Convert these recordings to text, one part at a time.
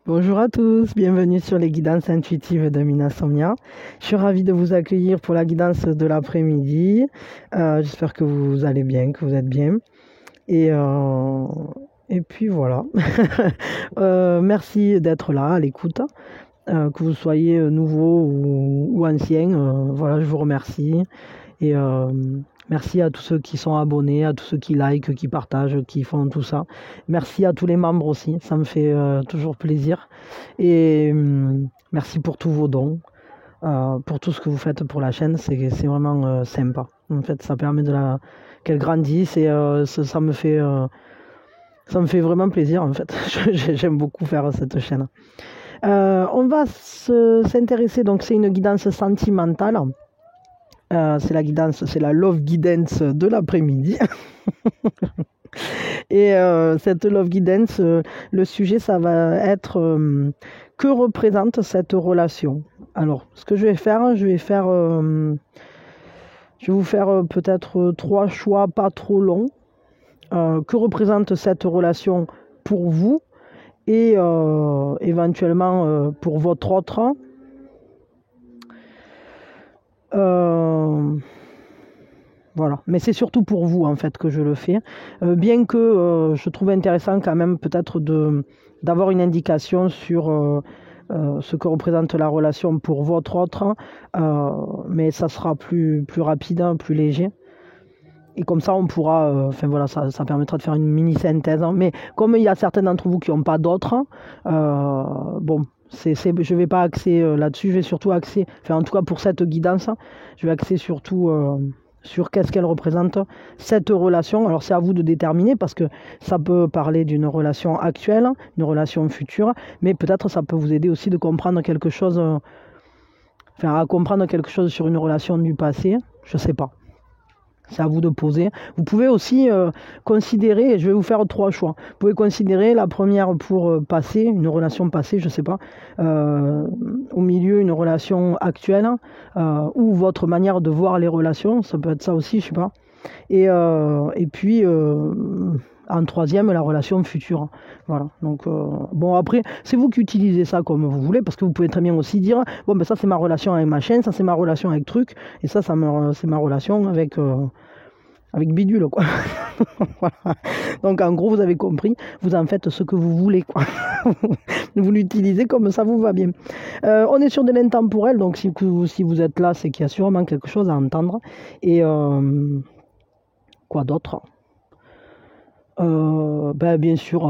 Bonjour à tous, bienvenue sur les guidances intuitives de Mina Somnia. Je suis ravie de vous accueillir pour la guidance de l'après-midi. J'espère que vous allez bien, que vous êtes bien. Et puis voilà. Merci d'être là à l'écoute. Que vous soyez nouveau ou ancien, voilà, je vous remercie. Et merci à tous ceux qui sont abonnés, à tous ceux qui likent, qui partagent, qui font tout ça. Merci à tous les membres aussi, ça me fait toujours plaisir. Et merci pour tous vos dons, pour tout ce que vous faites pour la chaîne, c'est vraiment sympa. En fait, ça permet qu'elle grandisse et ça me fait vraiment plaisir en fait. J'aime beaucoup faire cette chaîne. On va s'intéresser, donc c'est une guidance sentimentale. C'est la love guidance de l'après-midi. Et cette love guidance, le sujet, ça va être que représente cette relation. Alors, ce que je vais vous faire peut-être 3 choix pas trop longs. Que représente cette relation pour vous et éventuellement pour votre autre. Voilà, mais c'est surtout pour vous en fait que je le fais, bien que je trouve intéressant quand même peut-être d'avoir une indication sur ce que représente la relation pour votre autre, mais ça sera plus rapide, plus léger. Et comme ça, on pourra, voilà, ça permettra de faire une mini synthèse. Hein. Mais comme il y a certains d'entre vous qui n'ont pas d'autres, bon, je ne vais pas axer là-dessus. Je vais surtout axer, en tout cas pour cette guidance, je vais axer surtout sur qu'est-ce qu'elle représente, cette relation. Alors c'est à vous de déterminer parce que ça peut parler d'une relation actuelle, une relation future, mais peut-être ça peut vous aider aussi de comprendre quelque chose, à comprendre quelque chose sur une relation du passé. Je ne sais pas. C'est à vous de poser. Vous pouvez aussi considérer, je vais vous faire 3 choix. Vous pouvez considérer la première pour passé, une relation passée, je ne sais pas, au milieu une relation actuelle, ou votre manière de voir les relations, ça peut être ça aussi, je ne sais pas. Et puis, en troisième, la relation future. Voilà. Donc, bon, après, c'est vous qui utilisez ça comme vous voulez, parce que vous pouvez très bien aussi dire, bon, ben ça, c'est ma relation avec ma chaîne, ça, c'est ma relation avec truc, et ça c'est ma relation avec bidule, quoi. Voilà. Donc, en gros, vous avez compris, vous en faites ce que vous voulez, quoi. Vous l'utilisez comme ça vous va bien. On est sur de l'intemporel, donc si vous êtes là, c'est qu'il y a sûrement quelque chose à entendre. Et quoi d'autre ? Bien sûr,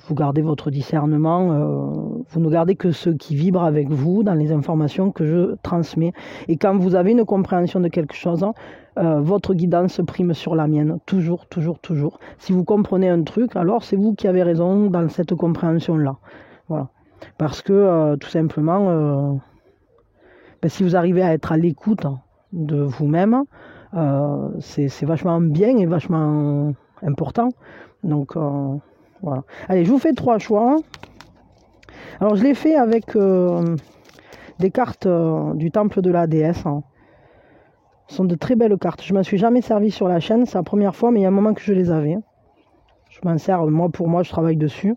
vous gardez votre discernement, vous ne gardez que ce qui vibre avec vous dans les informations que je transmets. Et quand vous avez une compréhension de quelque chose, votre guidance prime sur la mienne, toujours, toujours, toujours. Si vous comprenez un truc, alors c'est vous qui avez raison dans cette compréhension-là. Voilà. Parce que, tout simplement, si vous arrivez à être à l'écoute de vous-même, c'est vachement bien et vachement important. Donc, voilà. Allez, je vous fais 3 choix. Alors, je l'ai fait avec des cartes du temple de la déesse. Ce sont de très belles cartes. Je ne m'en suis jamais servi sur la chaîne. C'est la première fois, mais il y a un moment que je les avais. Je m'en sers, pour moi, je travaille dessus.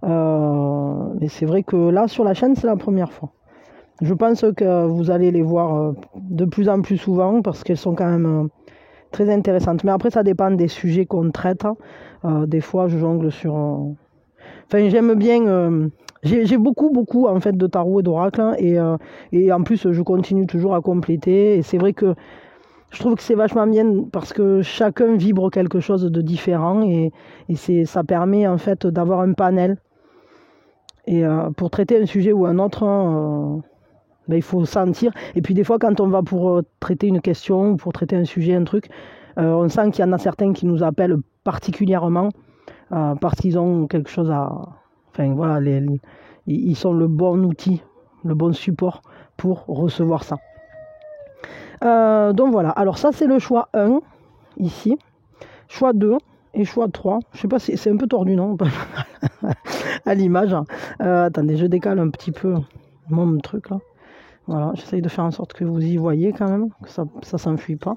Mais c'est vrai que là, sur la chaîne, c'est la première fois. Je pense que vous allez les voir de plus en plus souvent parce qu'elles sont quand même très intéressantes. Mais après, ça dépend des sujets qu'on traite. Des fois, je jongle sur... j'aime bien... j'ai beaucoup en fait de tarot et d'oracle. Et en plus, je continue toujours à compléter. Et c'est vrai que je trouve que c'est vachement bien parce que chacun vibre quelque chose de différent. Et ça permet en fait d'avoir un panel. Et pour traiter un sujet ou un autre... il faut sentir. Et puis des fois, quand on va pour traiter une question, pour traiter un sujet, un truc, on sent qu'il y en a certains qui nous appellent particulièrement parce qu'ils ont quelque chose à... voilà, ils sont le bon outil, le bon support pour recevoir ça. Donc voilà, alors ça c'est le choix 1, ici. Choix 2 et choix 3. Je sais pas si c'est un peu tordu, non? À l'image. Attendez, je décale un petit peu mon truc là. Voilà, j'essaye de faire en sorte que vous y voyez quand même, que ça s'enfuit pas.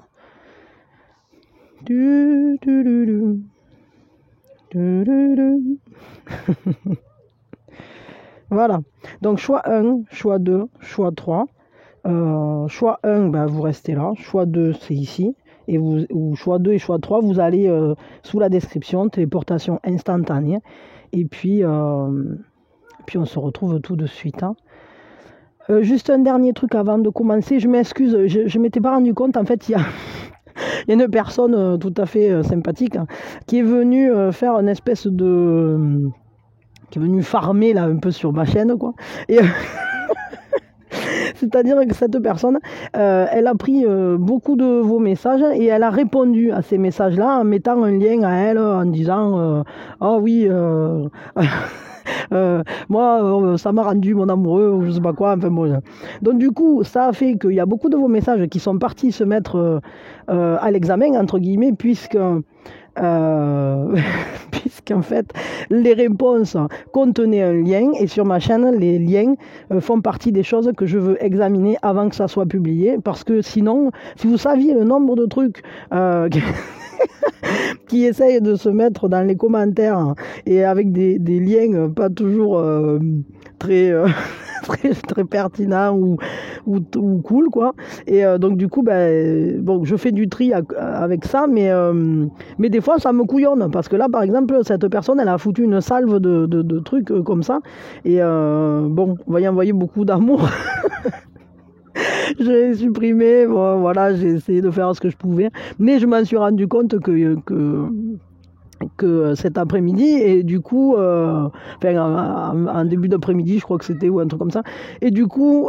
Voilà. Donc choix 1, choix 2, choix 3. Choix 1, ben, vous restez là. Choix 2, c'est ici. Et ou choix 2 et choix 3, vous allez sous la description, téléportation instantanée. Et puis on se retrouve tout de suite. Hein. Juste un dernier truc avant de commencer. Je m'excuse, je ne m'étais pas rendu compte. En fait, il y a une personne tout à fait sympathique hein, qui est venue faire une espèce de... qui est venue farmer là un peu sur ma chaîne, quoi. Et... C'est-à-dire que cette personne, elle a pris beaucoup de vos messages et elle a répondu à ces messages-là en mettant un lien à elle, en disant ah oui, moi, ça m'a rendu mon amoureux ou je sais pas quoi. Enfin, bon. Donc du coup, ça a fait qu'il y a beaucoup de vos messages qui sont partis se mettre à l'examen, entre guillemets, puisqu'en fait, les réponses contenaient un lien et sur ma chaîne, les liens font partie des choses que je veux examiner avant que ça soit publié parce que sinon, si vous saviez le nombre de trucs qui essayent de se mettre dans les commentaires et avec des liens pas toujours très, très pertinents ou cool, quoi. Et donc, du coup, ben, bon, je fais du tri avec ça, mais des fois, ça me couillonne parce que là, par exemple, cette personne, elle a foutu une salve de trucs comme ça. Et bon, on va y envoyer beaucoup d'amour. J'ai supprimé, bon, voilà, j'ai essayé de faire ce que je pouvais, mais je m'en suis rendu compte que cet après-midi et du coup en début d'après-midi je crois que c'était ou un truc comme ça et du coup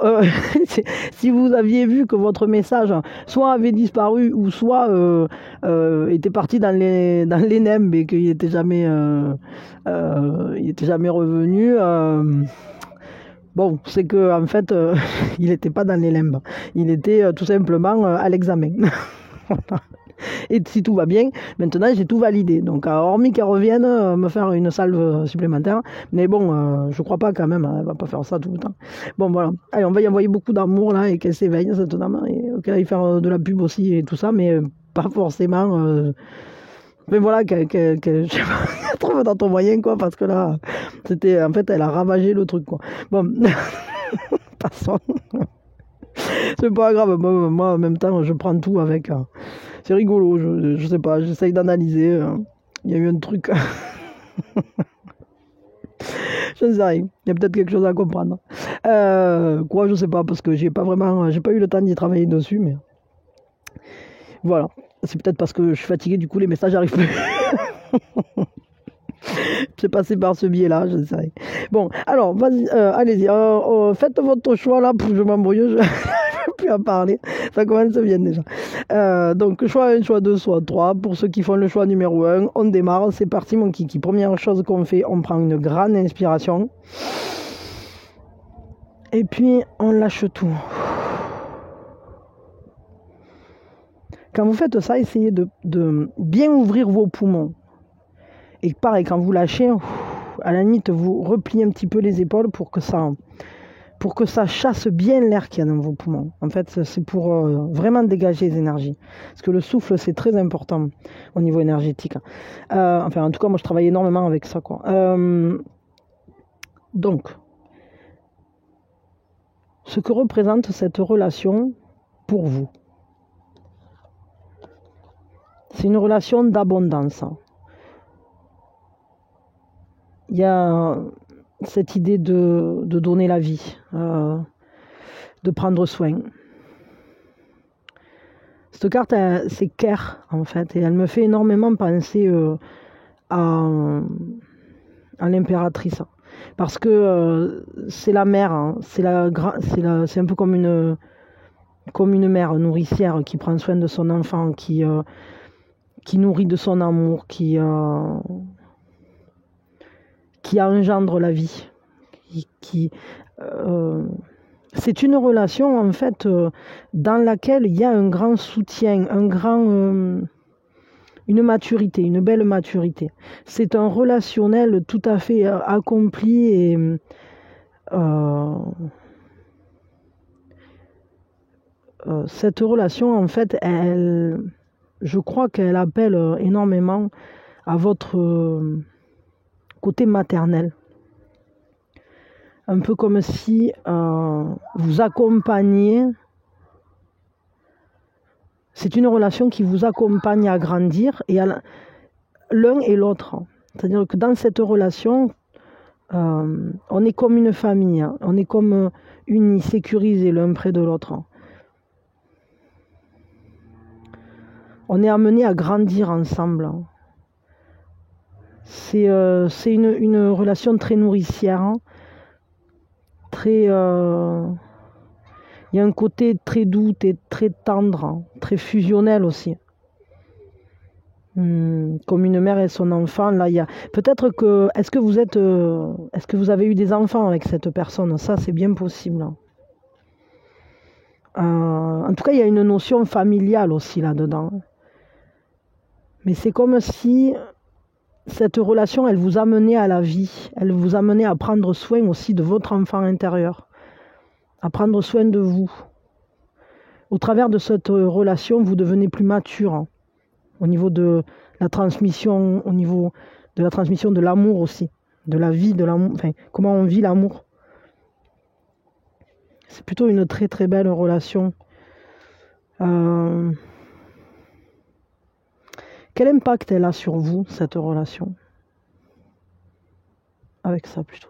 si vous aviez vu que votre message soit avait disparu ou soit était parti dans les nems et qu'il était jamais revenu bon, c'est que en fait, il n'était pas dans les limbes. Il était tout simplement à l'examen. Et si tout va bien, maintenant j'ai tout validé. Donc, hormis qu'elle revienne me faire une salve supplémentaire, mais bon, je crois pas quand même, hein, elle va pas faire ça tout le temps. Bon, voilà. Allez, on va y envoyer beaucoup d'amour là et qu'elle s'éveille cette dame et qu'elle aille faire de la pub aussi et tout ça, mais pas forcément. Mais voilà, je sais pas, trouve dans ton moyen, quoi, parce que là, c'était, en fait, elle a ravagé le truc, quoi. Bon, passons. C'est pas grave, moi, en même temps, je prends tout avec. C'est rigolo, je sais pas, j'essaye d'analyser. Il y a eu un truc. Je ne sais rien, il y a peut-être quelque chose à comprendre. Quoi, je sais pas, parce que j'ai pas eu le temps d'y travailler dessus, mais. Voilà. C'est peut-être parce que je suis fatigué, du coup les messages arrivent plus. J'ai passé par ce biais-là, je sais rien. Bon, alors, vas-y, allez-y, faites votre choix là, je m'embrouille, je ne peux plus en parler. Ça commence bien déjà. Donc, choix 1, choix 2, choix 3. Pour ceux qui font le choix numéro 1, on démarre, c'est parti mon kiki. Première chose qu'on fait, on prend une grande inspiration. Et puis, on lâche tout. Quand vous faites ça, essayez de bien ouvrir vos poumons. Et pareil, quand vous lâchez, à la limite, vous repliez un petit peu les épaules pour que ça chasse bien l'air qu'il y a dans vos poumons. En fait, c'est pour vraiment dégager les énergies. Parce que le souffle, c'est très important au niveau énergétique. Enfin, en tout cas, moi, je travaille énormément avec ça, quoi. Donc, ce que représente cette relation pour vous. C'est une relation d'abondance. Il y a cette idée de donner la vie, de prendre soin. Cette carte, c'est Care, en fait, et elle me fait énormément penser à l'impératrice. Parce que c'est la mère, hein, c'est un peu comme une mère nourricière qui prend soin de son enfant, qui nourrit de son amour, qui engendre la vie. C'est une relation en fait dans laquelle il y a un grand soutien, une maturité, une belle maturité. C'est un relationnel tout à fait accompli et cette relation en fait, je crois qu'elle appelle énormément à votre côté maternel. un peu comme si vous accompagnez. C'est une relation qui vous accompagne à grandir et l'un et l'autre. C'est-à-dire que dans cette relation, on est comme une famille, hein. On est comme unis, sécurisés l'un près de l'autre. On est amené à grandir ensemble. C'est une relation très nourricière, hein. Très, il y a un côté très doux, très tendre, hein, très fusionnel aussi. Comme une mère et son enfant, là, il y a peut-être que est-ce que vous avez eu des enfants avec cette personne? Ça, c'est bien possible. En tout cas, il y a une notion familiale aussi là-dedans. Mais c'est comme si cette relation, elle vous amenait à la vie, elle vous amenait à prendre soin aussi de votre enfant intérieur, à prendre soin de vous. Au travers de cette relation, vous devenez plus mature, hein, au niveau de la transmission, au niveau de la transmission de l'amour aussi, de la vie, de l'amour, enfin, comment on vit l'amour. C'est plutôt une très très belle relation. Quel impact elle a sur vous, cette relation? Avec ça plutôt.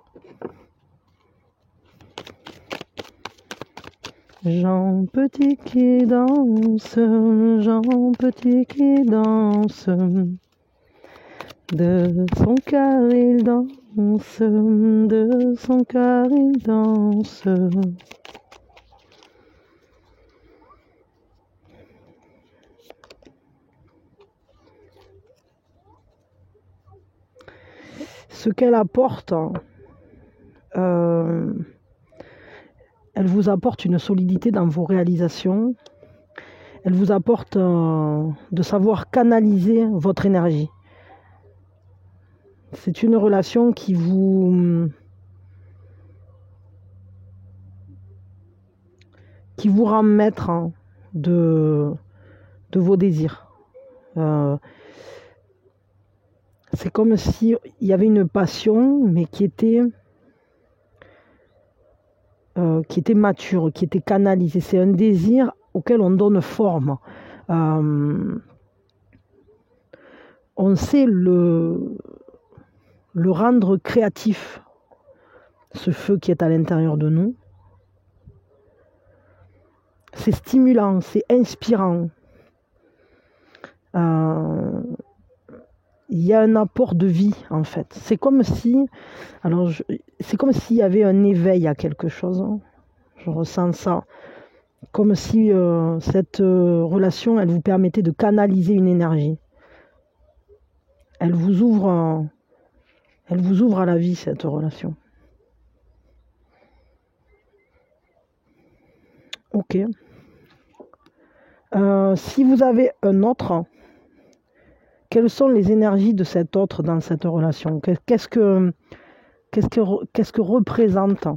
Jean Petit qui danse, Jean Petit qui danse, de son cœur il danse, de son cœur il danse. Ce qu'elle apporte, elle vous apporte une solidité dans vos réalisations. Elle vous apporte de savoir canaliser votre énergie. C'est une relation qui vous rend maître, hein, de vos désirs. C'est comme s'il y avait une passion, mais qui était mature, qui était canalisée. C'est un désir auquel on donne forme. On sait le rendre créatif, ce feu qui est à l'intérieur de nous. C'est stimulant, c'est inspirant. Il y a un apport de vie, en fait. C'est comme si, c'est comme s'il y avait un éveil à quelque chose. Je ressens ça. Comme si cette relation, elle vous permettait de canaliser une énergie. Elle vous ouvre à la vie, cette relation. Ok. Si vous avez un autre, quelles sont les énergies de cet autre dans cette relation? Qu'est-ce que représente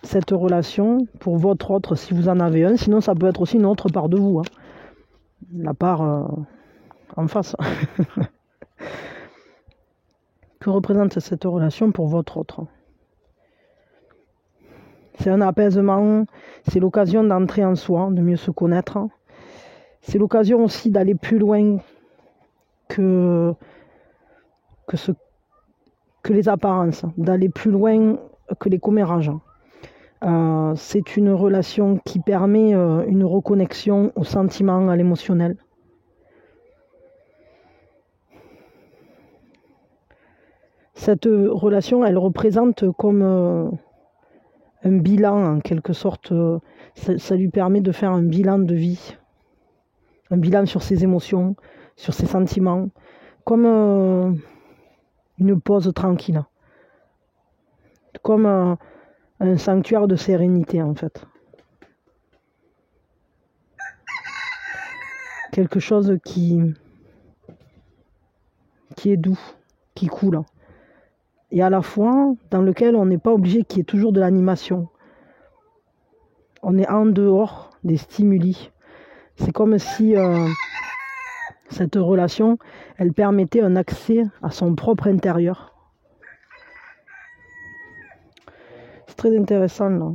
cette relation pour votre autre, si vous en avez un? Sinon, ça peut être aussi une autre part de vous, hein. La part en face. Que représente cette relation pour votre autre? C'est un apaisement, c'est l'occasion d'entrer en soi, de mieux se connaître. C'est l'occasion aussi d'aller plus loin que les apparences, d'aller plus loin que les commérages. C'est une relation qui permet une reconnexion au sentiment, à l'émotionnel. Cette relation, elle représente comme un bilan, en quelque sorte. Ça lui permet de faire un bilan de vie, un bilan sur ses émotions, sur ses sentiments, comme une pause tranquille, comme un sanctuaire de sérénité, en fait. Quelque chose qui est doux, qui coule. Et à la fois dans lequel on n'est pas obligé qu'il y ait toujours de l'animation. On est en dehors des stimuli. C'est comme si cette relation, elle permettait un accès à son propre intérieur. très intéressant là.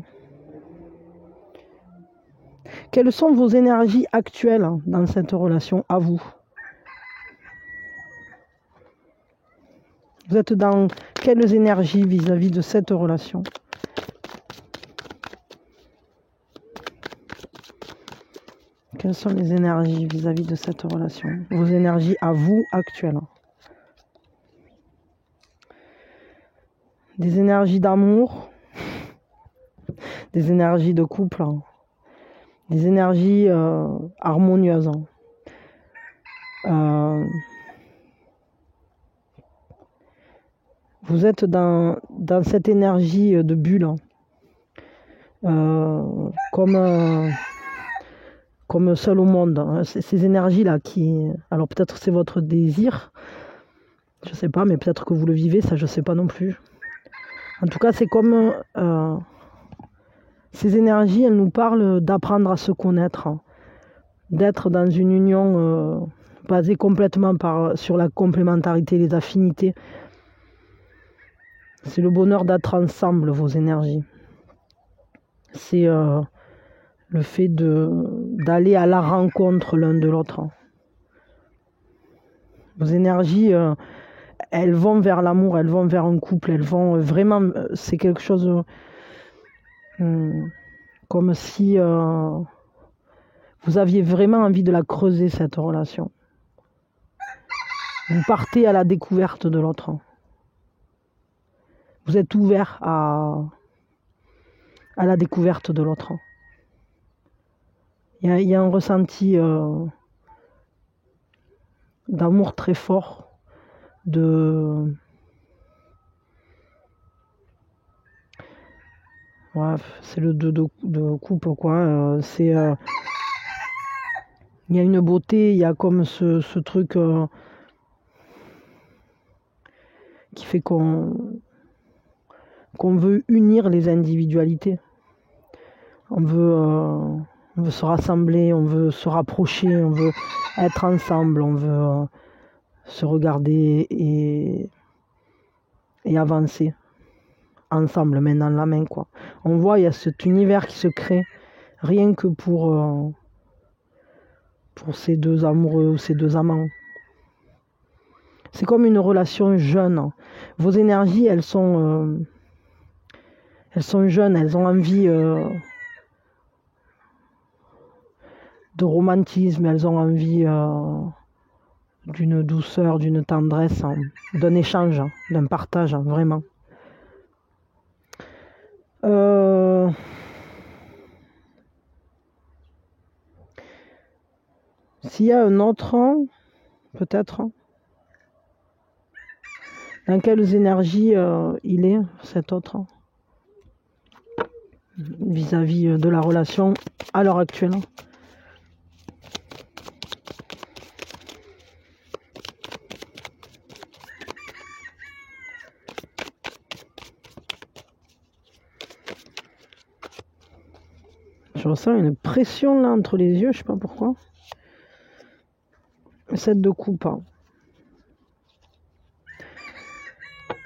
Quelles sont vos énergies actuelles dans cette relation à vous? Vous êtes dans quelles énergies vis-à-vis de cette relation? Quelles sont les énergies vis-à-vis de cette relation? Vos énergies à vous actuelles. Des énergies d'amour, des énergies de couple, des énergies harmonieuses. Vous êtes dans cette énergie de bulle, comme seul au monde. Ces énergies-là qui... Alors peut-être c'est votre désir, je ne sais pas, mais peut-être que vous le vivez, ça je ne sais pas non plus. En tout cas, c'est comme... ces énergies, elles nous parlent d'apprendre à se connaître, d'être dans une union basée complètement sur la complémentarité, les affinités. C'est le bonheur d'être ensemble, vos énergies. C'est le fait d'aller à la rencontre l'un de l'autre. Vos énergies, elles vont vers l'amour, elles vont vers un couple, elles vont vraiment... c'est quelque chose comme si vous aviez vraiment envie de la creuser, cette relation. Vous partez à la découverte de l'autre. Vous êtes ouvert à la découverte de l'autre. Il y a un ressenti d'amour très fort, bref, c'est le de couple, quoi. Il y a une beauté, il y a comme ce truc qui fait qu'on veut unir les individualités. On veut se rassembler, on veut se rapprocher, on veut être ensemble, on veut se regarder et avancer ensemble, main dans la main, quoi. On voit, il y a cet univers qui se crée rien que pour ces deux amoureux ou ces deux amants. C'est comme une relation jeune. Vos énergies, elles sont jeunes, elles ont envie de romantisme, elles ont envie d'une douceur, d'une tendresse, d'un échange, d'un partage, vraiment. S'il y a un autre, peut-être, dans quelles énergies il est, cet autre, vis-à-vis de la relation à l'heure actuelle? Je ressens une pression là entre les yeux, je sais pas pourquoi. 7 de coupe.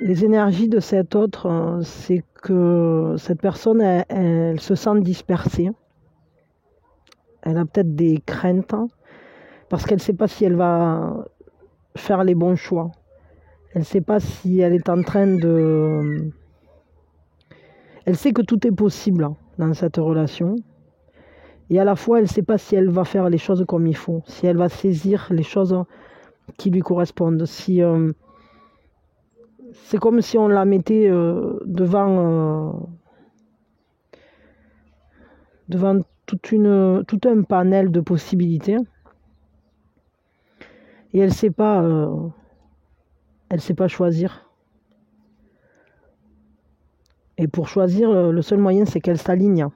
Les énergies de cet autre, c'est que cette personne, elle se sent dispersée. Elle a peut-être des craintes parce qu'elle ne sait pas si elle va faire les bons choix. Elle ne sait pas si elle est en train de... Elle sait que tout est possible dans cette relation. Et à la fois, elle ne sait pas si elle va faire les choses comme il faut, si elle va saisir les choses qui lui correspondent. Si, c'est comme si on la mettait devant tout un panel de possibilités. Et elle ne sait pas choisir. Et pour choisir, le seul moyen, c'est qu'elle s'aligne.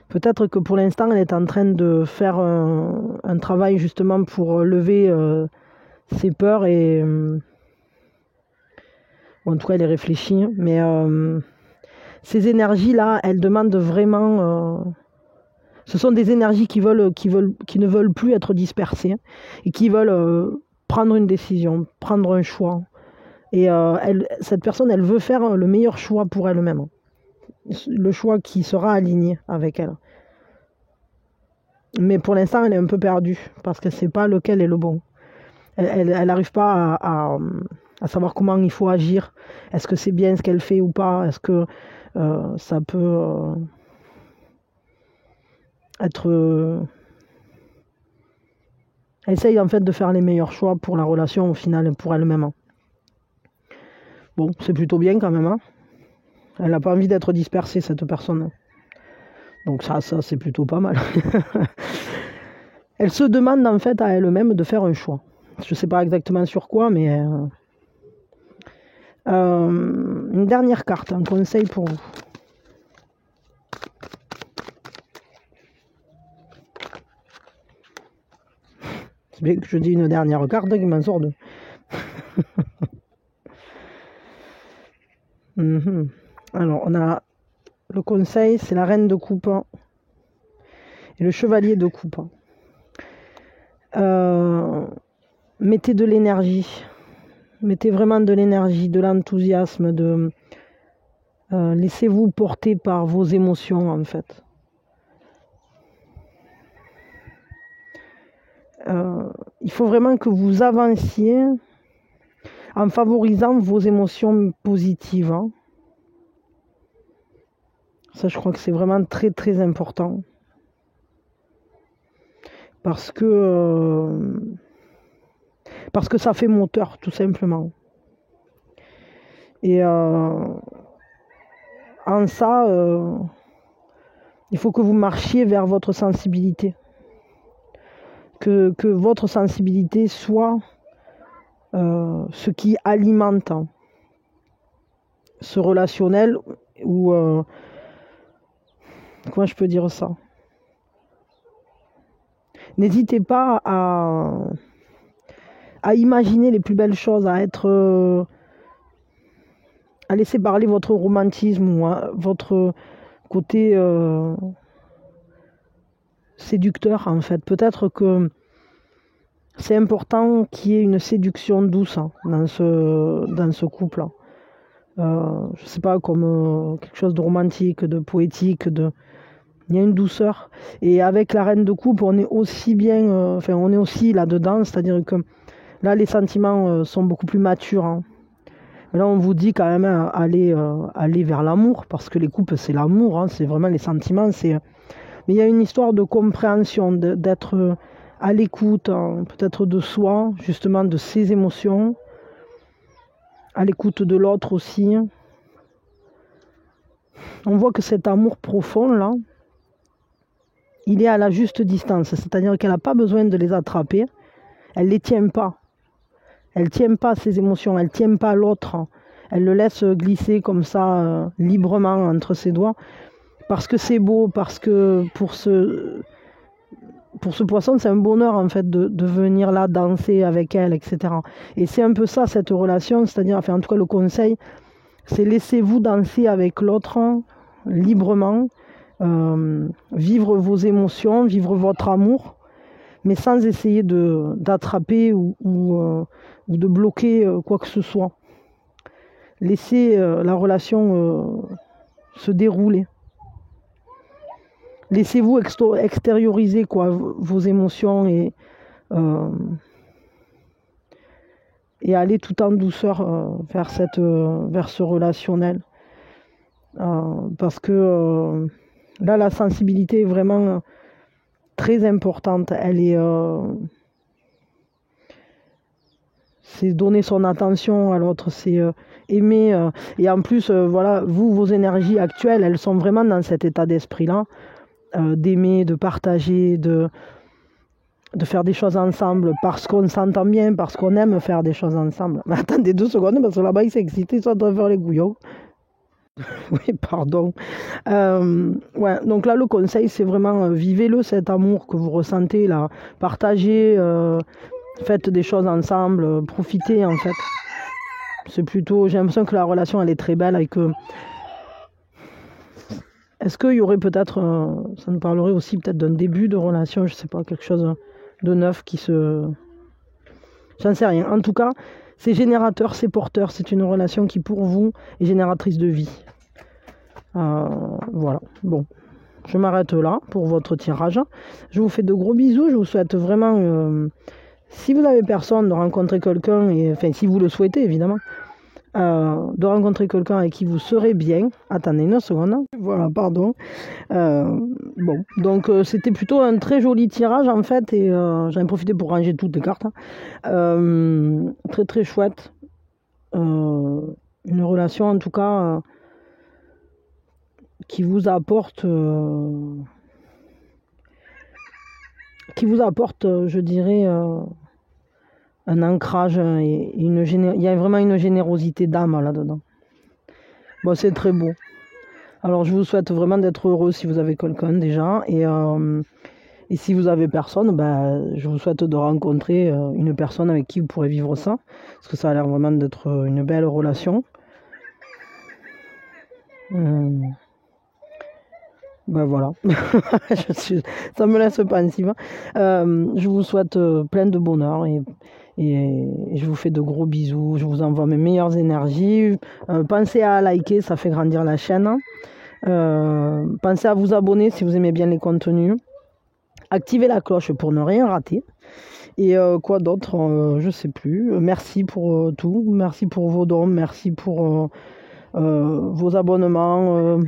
Peut-être que pour l'instant, elle est en train de faire un travail justement pour lever ses peurs et... en tout cas, elle est réfléchie. Mais ces énergies-là, elles demandent vraiment... ce sont des énergies qui ne veulent plus être dispersées et qui veulent prendre une décision, prendre un choix. Et cette personne, elle veut faire le meilleur choix pour elle-même. le choix qui sera aligné avec elle. Mais pour l'instant, elle est un peu perdue parce qu'elle ne sait pas lequel est le bon. Elle n'arrive pas à savoir comment il faut agir. Est-ce que c'est bien ce qu'elle fait ou pas? Est-ce que ça peut être... Elle essaye en fait de faire les meilleurs choix pour la relation au final, pour elle-même. Bon, c'est plutôt bien quand même. Hein. Elle n'a pas envie d'être dispersée, cette personne. Donc ça c'est plutôt pas mal. Elle se demande en fait à elle-même de faire un choix. Je ne sais pas exactement sur quoi, mais... une dernière carte, un conseil pour vous. C'est bien que je dis une dernière carte qui m'en sort deux. Alors, on a le conseil, c'est la reine de coupe et le chevalier de coupe. Mettez de l'énergie. Mettez vraiment de l'énergie, de l'enthousiasme, laissez-vous porter par vos émotions en fait. Il faut vraiment que vous avanciez en favorisant vos émotions positives. Hein. Ça, je crois que c'est vraiment très très important. Parce que ça fait moteur, tout simplement. Et en ça, il faut que vous marchiez vers votre sensibilité. Que votre sensibilité soit ce qui alimente ce relationnel ou... comment je peux dire ça? N'hésitez pas à imaginer les plus belles choses, à laisser parler votre romantisme ou votre côté séducteur en fait. Peut-être que c'est important qu'il y ait une séduction douce dans ce couple. Je ne sais pas, comme quelque chose de romantique, de poétique, il y a une douceur. Et avec la reine de coupe, on est aussi bien, on est aussi là-dedans, c'est-à-dire que là, les sentiments sont beaucoup plus matures. Hein. Là, on vous dit quand même aller vers l'amour, parce que les couples, c'est l'amour, hein, c'est vraiment les sentiments. Mais il y a une histoire de compréhension, d'être à l'écoute, hein, peut-être de soi, justement de ses émotions, à l'écoute de l'autre aussi. On voit que cet amour profond, là, il est à la juste distance, c'est-à-dire qu'elle n'a pas besoin de les attraper, elle ne les tient pas. Elle ne tient pas ses émotions, elle ne tient pas l'autre. Elle le laisse glisser comme ça, librement entre ses doigts. Parce que c'est beau, parce que pour ce poisson, c'est un bonheur en fait de venir là danser avec elle, etc. Et c'est un peu ça, cette relation, c'est-à-dire, enfin en tout cas le conseil, c'est laissez-vous danser avec l'autre librement, vivre vos émotions, vivre votre amour, mais sans essayer d'attraper ou de bloquer quoi que ce soit. Laissez la relation se dérouler. Laissez-vous extérioriser vos émotions et aller tout en douceur vers ce relationnel. Parce que là, la sensibilité est vraiment très importante. C'est donner son attention à l'autre, c'est aimer. Et en plus, voilà, vos énergies actuelles, elles sont vraiment dans cet état d'esprit-là, d'aimer, de partager, de faire des choses ensemble, parce qu'on s'entend bien, parce qu'on aime faire des choses ensemble. Mais attendez 2 secondes, parce que là-bas, il s'est excité, ils sont en train de faire les couillons. Oui, pardon. Ouais, donc là, le conseil, c'est vraiment vivez-le, cet amour que vous ressentez, là. Partagez, faites des choses ensemble, profitez, en fait. C'est plutôt... J'ai l'impression que la relation, elle est très belle et que... Est-ce qu'il y aurait peut-être... ça nous parlerait aussi peut-être d'un début de relation, je sais pas, quelque chose de neuf qui se... J'en sais rien. En tout cas, c'est générateur, c'est porteur. C'est une relation qui, pour vous, est génératrice de vie. Voilà, bon, je m'arrête là pour votre tirage. Je vous fais de gros bisous, je vous souhaite vraiment, si vous avez personne, de rencontrer quelqu'un, et enfin si vous le souhaitez évidemment, de rencontrer quelqu'un avec qui vous serez bien. Attendez une seconde, voilà, pardon. Bon, donc c'était plutôt un très joli tirage en fait, et j'en ai profité pour ranger toutes les cartes. Très très chouette. Une relation en tout cas qui vous apporte, je dirais, un ancrage et il y a vraiment une générosité d'âme là-dedans. Bon, c'est très beau. Alors, je vous souhaite vraiment d'être heureux si vous avez quelqu'un déjà. Et si vous avez personne, ben, je vous souhaite de rencontrer une personne avec qui vous pourrez vivre ça. Parce que ça a l'air vraiment d'être une belle relation. Ben voilà, ça me laisse pensive. Je vous souhaite plein de bonheur et je vous fais de gros bisous. Je vous envoie mes meilleures énergies. Pensez à liker, ça fait grandir la chaîne. Pensez à vous abonner si vous aimez bien les contenus. Activez la cloche pour ne rien rater. Et quoi d'autre, je sais plus. Merci pour tout. Merci pour vos dons. Merci pour vos abonnements.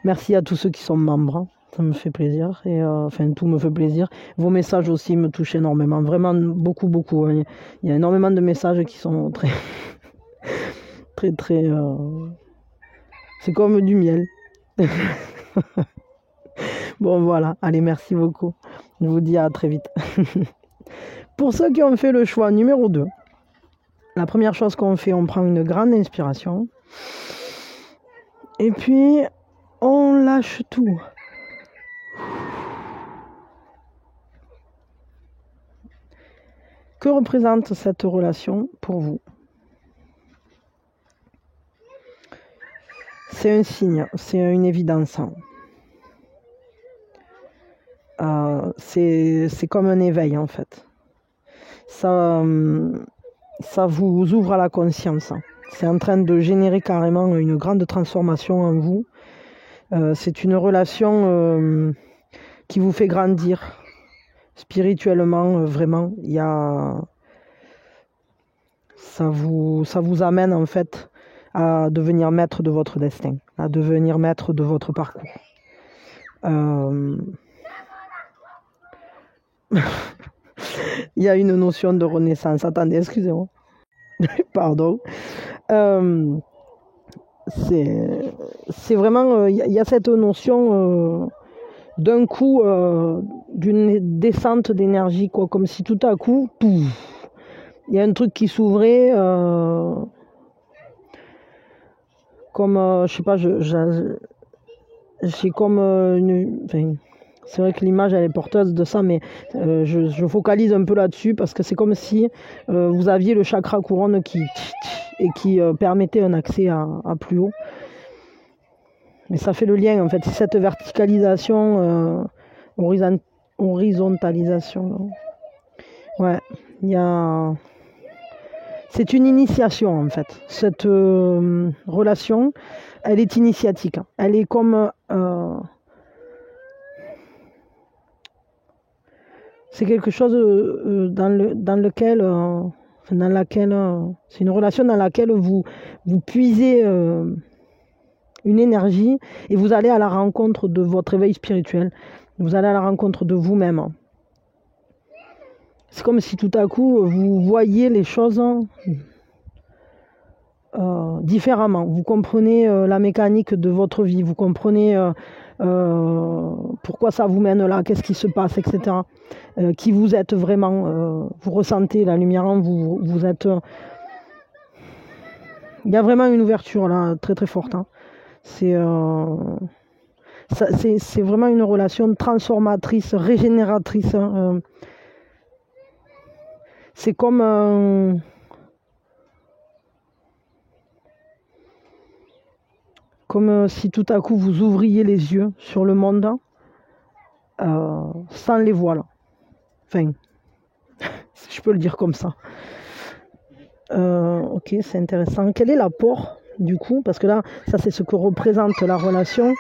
Merci à tous ceux qui sont membres, ça me fait plaisir, et enfin tout me fait plaisir. Vos messages aussi me touchent énormément, vraiment beaucoup, beaucoup. Hein. Il y a énormément de messages qui sont très, très, très... C'est comme du miel. Bon voilà, allez, merci beaucoup. Je vous dis à très vite. Pour ceux qui ont fait le choix numéro 2, la première chose qu'on fait, on prend une grande inspiration. Et puis... on lâche tout. Que représente cette relation pour vous? C'est un signe, c'est une évidence. C'est comme un éveil en fait. Ça vous ouvre à la conscience. C'est en train de générer carrément une grande transformation en vous. C'est une relation qui vous fait grandir spirituellement, vraiment. Ça vous amène en fait à devenir maître de votre destin, à devenir maître de votre parcours. Il y a une notion de renaissance. Attendez, excusez-moi. Pardon. C'est vraiment... il y a cette notion d'un coup d'une descente d'énergie, quoi, comme si tout à coup, pouf, il y a un truc qui s'ouvrait, comme, je sais pas, j'ai comme enfin, c'est vrai que l'image elle est porteuse de ça, mais je focalise un peu là-dessus parce que c'est comme si vous aviez le chakra couronne qui permettait un accès à plus haut. Mais ça fait le lien en fait, c'est cette verticalisation, horizontalisation. Non, ouais, il y a... C'est une initiation en fait. Cette relation, elle est initiatique. Elle est comme... c'est quelque chose dans laquelle c'est une relation dans laquelle vous puisez une énergie et vous allez à la rencontre de votre éveil spirituel. Vous allez à la rencontre de vous-même. C'est comme si tout à coup vous voyez les choses différemment. Vous comprenez la mécanique de votre vie, vous comprenez pourquoi ça vous mène là, qu'est-ce qui se passe, etc. Qui vous êtes vraiment, vous ressentez la lumière en vous, vous êtes... Il y a vraiment une ouverture là, très très forte. Hein. C'est vraiment une relation transformatrice, régénératrice. Hein. C'est comme si tout à coup vous ouvriez les yeux sur le monde sans les voiles. Enfin, je peux le dire comme ça. Ok, c'est intéressant. Quel est l'apport du coup, parce que là, ça c'est ce que représente la relation,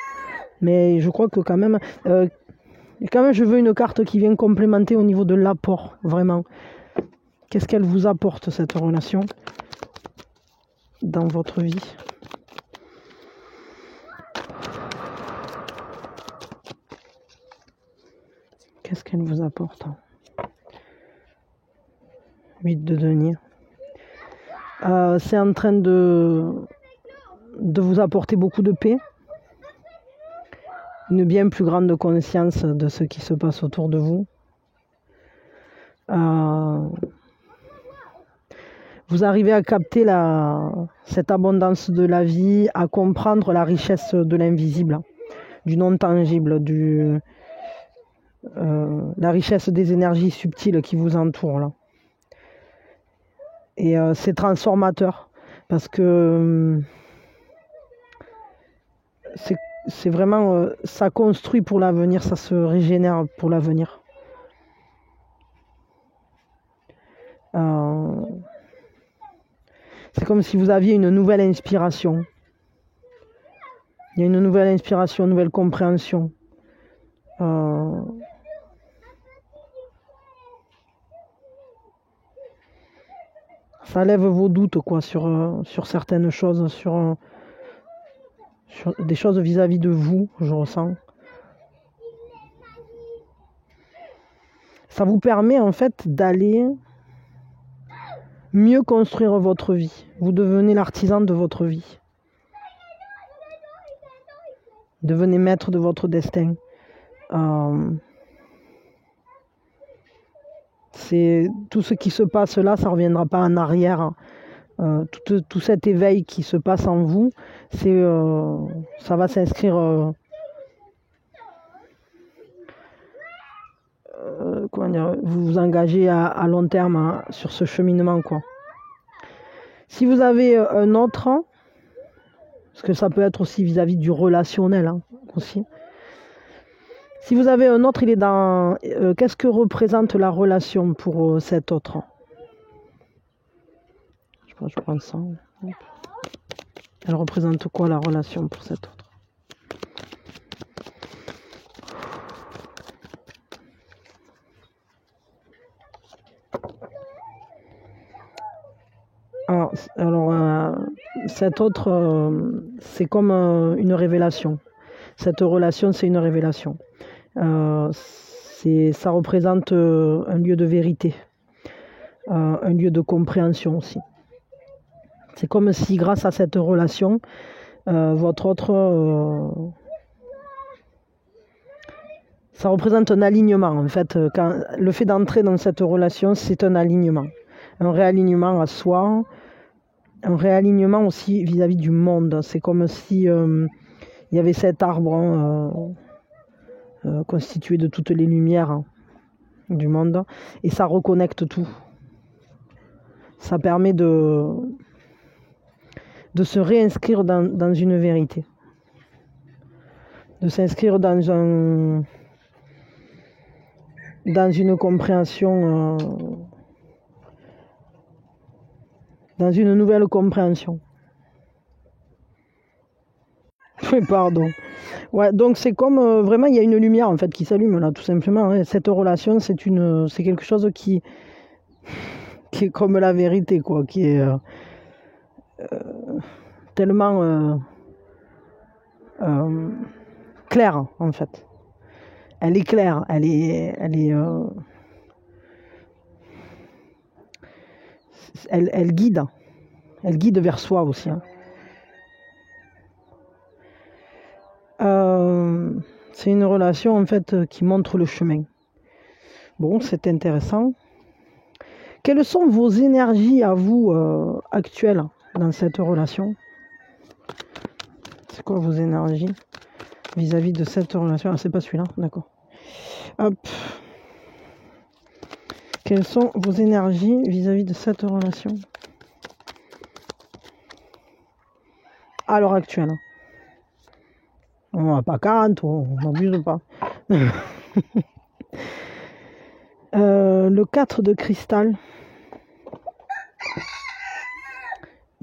mais je crois que quand même, je veux une carte qui vient complémenter au niveau de l'apport, vraiment. Qu'est-ce qu'elle vous apporte, cette relation, dans votre vie? Qu'est-ce qu'elle vous apporte? 8 de denier. C'est en train de vous apporter beaucoup de paix, une bien plus grande conscience de ce qui se passe autour de vous. Vous arrivez à capter cette abondance de la vie, à comprendre la richesse de l'invisible, du non-tangible, la richesse des énergies subtiles qui vous entourent là. Et c'est transformateur parce que c'est vraiment, ça construit pour l'avenir, ça se régénère pour l'avenir. C'est comme si vous aviez une nouvelle inspiration. Il y a une nouvelle inspiration, une nouvelle compréhension. Ça lève vos doutes quoi, sur certaines choses, sur des choses vis-à-vis de vous, je ressens. Ça vous permet en fait d'aller mieux construire votre vie. Vous devenez l'artisan de votre vie. Devenez maître de votre destin. C'est tout ce qui se passe là, ça ne reviendra pas en arrière. Tout cet éveil qui se passe en vous, ça va s'inscrire comment dire, vous vous engagez à long terme hein, sur ce cheminement quoi. Si vous avez un autre, parce que ça peut être aussi vis-à-vis du relationnel hein, aussi. Si vous avez un autre, il est dans qu'est-ce que représente la relation pour cet autre? Je prends ça. Elle représente quoi la relation pour cet autre? Alors cet autre, c'est comme une révélation. Cette relation, c'est une révélation. Ça représente un lieu de vérité, un lieu de compréhension aussi. C'est comme si grâce à cette relation, votre autre, ça représente un alignement. En fait, le fait d'entrer dans cette relation, c'est un alignement, un réalignement à soi, un réalignement aussi vis-à-vis du monde. C'est comme si il y avait cet arbre constitué de toutes les lumières du monde et ça reconnecte tout. Ça permet de se réinscrire dans une vérité, de s'inscrire dans une compréhension, dans une nouvelle compréhension. Oui, pardon. Ouais, donc c'est comme vraiment il y a une lumière en fait qui s'allume là, tout simplement. Hein. Cette relation, c'est quelque chose qui est comme la vérité, quoi, qui est tellement claire en fait. Elle est claire, elle guide. Elle guide vers soi aussi. Hein. C'est une relation en fait qui montre le chemin. Bon, c'est intéressant. Quelles sont vos énergies à vous actuelles dans cette relation? C'est quoi vos énergies vis-à-vis de cette relation? Ah, c'est pas celui-là, d'accord. Hop. Quelles sont vos énergies vis-à-vis de cette relation à l'heure actuelle? On n'a pas 40, on n'abuse pas. Le 4 de cristal.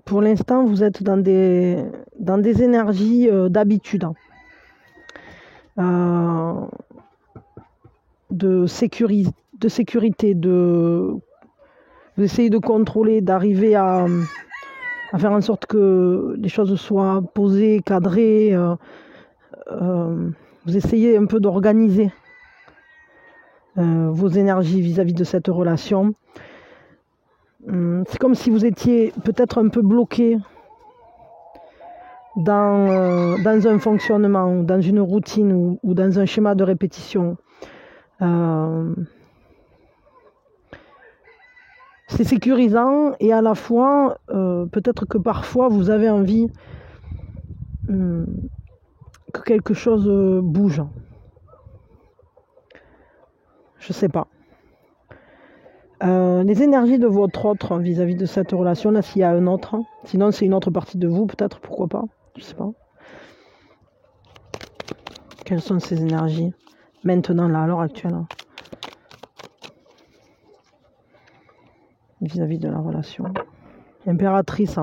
pour l'instant, vous êtes dans des énergies d'habitude, de sécurité, vous essayez de contrôler, d'arriver à faire en sorte que les choses soient posées, cadrées. Vous essayez un peu d'organiser vos énergies vis-à-vis de cette relation. C'est comme si vous étiez peut-être un peu bloqué dans un fonctionnement, dans une routine ou dans un schéma de répétition. C'est sécurisant et à la fois, peut-être que parfois vous avez envie que quelque chose bouge. Je sais pas. Les énergies de votre autre vis-à-vis de cette relation-là, s'il y a un autre, sinon c'est une autre partie de vous, peut-être, pourquoi pas, je sais pas. Quelles sont ces énergies maintenant, là, à l'heure actuelle, vis-à-vis de la relation. Impératrice,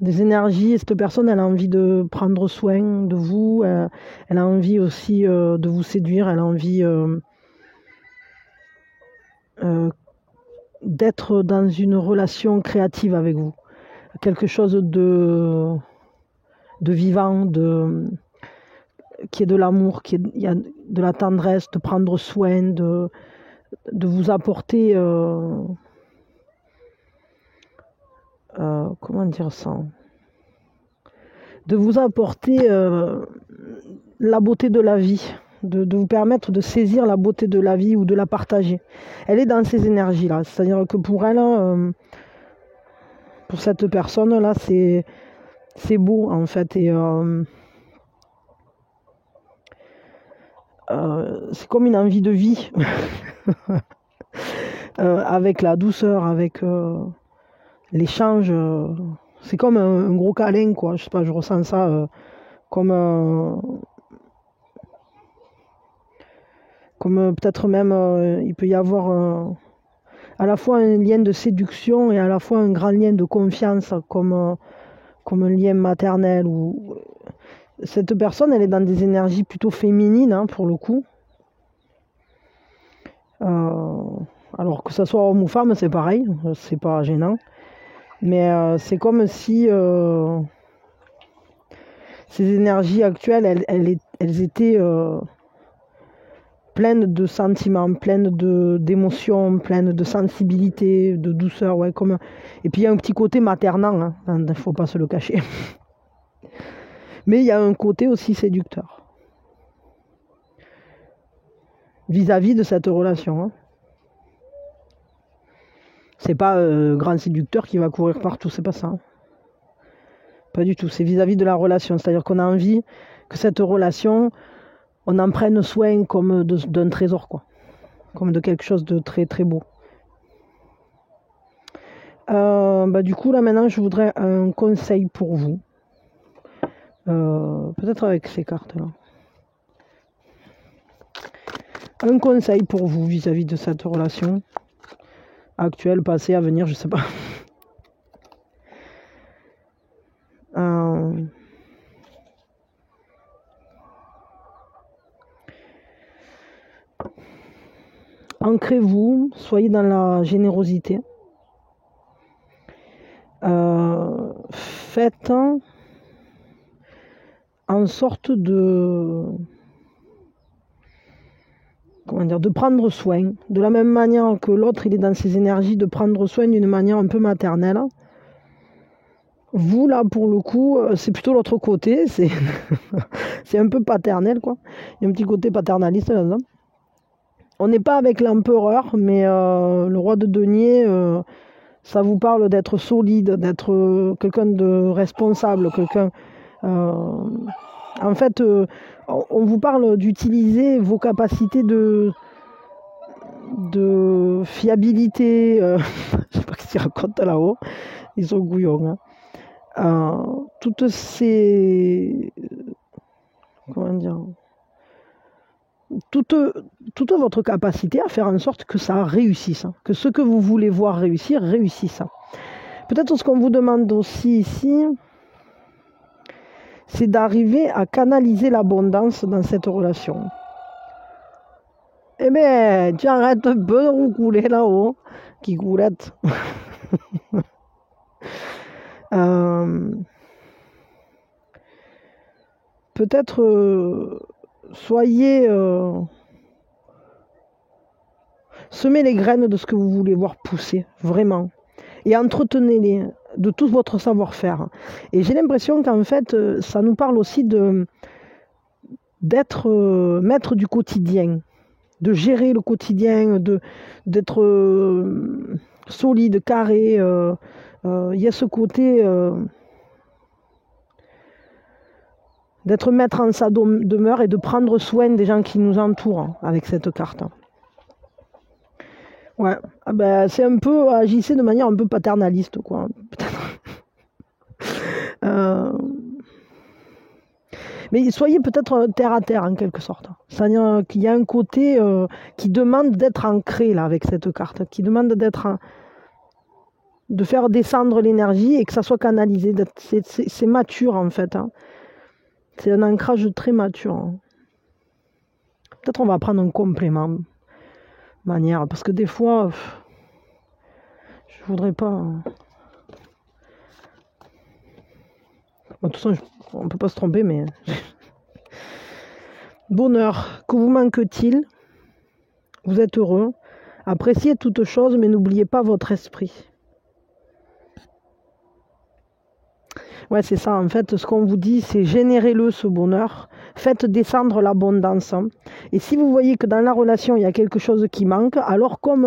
des énergies, et cette personne, elle a envie de prendre soin de vous, elle a envie aussi de vous séduire, elle a envie d'être dans une relation créative avec vous, quelque chose de vivant, qui est de l'amour, il y a de la tendresse, de prendre soin, de vous apporter comment dire ça, de vous apporter la beauté de la vie, de vous permettre de saisir la beauté de la vie ou de la partager. Elle est dans ces énergies-là, c'est-à-dire que pour elle, pour cette personne-là, c'est beau en fait, et c'est comme une envie de vie, avec la douceur, avec l'échange. C'est comme un gros câlin, quoi. Je sais pas, je ressens ça comme peut-être même il peut y avoir à la fois un lien de séduction et à la fois un grand lien de confiance, comme un lien maternel. Cette personne, elle est dans des énergies plutôt féminines, pour le coup. Alors que ce soit homme ou femme, c'est pareil, c'est pas gênant. Mais c'est comme si ces énergies actuelles, elles étaient pleines de sentiments, pleines d'émotions, pleines de sensibilité, de douceur. Ouais, Et puis il y a un petit côté maternant, il ne faut pas se le cacher. Mais il y a un côté aussi séducteur vis-à-vis de cette relation. C'est pas grand séducteur qui va courir partout, c'est pas ça. Pas du tout, c'est vis-à-vis de la relation. C'est-à-dire qu'on a envie que cette relation, on en prenne soin comme d'un trésor, quoi. Comme de quelque chose de très très beau. Du coup, là maintenant, je voudrais un conseil pour vous. Peut-être avec ces cartes-là. Un conseil pour vous vis-à-vis de cette relation actuelle, passée, à venir, je sais pas. Ancrez-vous, soyez dans la générosité. Faites en sorte de prendre soin, de la même manière que l'autre, il est dans ses énergies, de prendre soin d'une manière un peu maternelle. Vous, là, pour le coup, c'est plutôt l'autre côté, c'est un peu paternel, quoi. Il y a un petit côté paternaliste là-dedans. On n'est pas avec l'empereur, mais le roi de denier, ça vous parle d'être solide, d'être quelqu'un de responsable, quelqu'un... en fait, on vous parle d'utiliser vos capacités de fiabilité. Je sais pas ce qu'ils racontent là-haut, ils sont gouillons. Toutes ces... Comment dire, toute votre capacité à faire en sorte que ça réussisse, que ce que vous voulez voir réussir, réussisse. Peut-être ce qu'on vous demande aussi ici, c'est d'arriver à canaliser l'abondance dans cette relation. Eh bien, tu arrêtes un peu de roucouler là-haut, qui coulette. Peut-être soyez... semez les graines de ce que vous voulez voir pousser, vraiment. Et entretenez-les de tout votre savoir-faire. Et j'ai l'impression qu'en fait, ça nous parle aussi d'être maître du quotidien, de gérer le quotidien, d'être solide, carré. Il y a ce côté d'être maître en sa demeure et de prendre soin des gens qui nous entourent avec cette carte. Ouais, c'est un peu, agissez de manière un peu paternaliste, quoi, peut-être. Mais soyez peut-être terre à terre, en quelque sorte. C'est-à-dire qu'il y a un côté qui demande d'être ancré, là, avec cette carte, qui demande de faire descendre l'énergie et que ça soit canalisé. C'est mature, en fait. Hein. C'est un ancrage très mature. Hein. Peut-être on va prendre un complément. Manière, parce que des fois, je voudrais pas... Bon, de toute façon, on ne peut pas se tromper, mais... Bonheur, que vous manque-t-il? Vous êtes heureux. Appréciez toute chose, mais n'oubliez pas votre esprit. Ouais, c'est ça. En fait, ce qu'on vous dit, c'est générez-le, ce bonheur. Faites descendre l'abondance. Et si vous voyez que dans la relation, il y a quelque chose qui manque, alors comme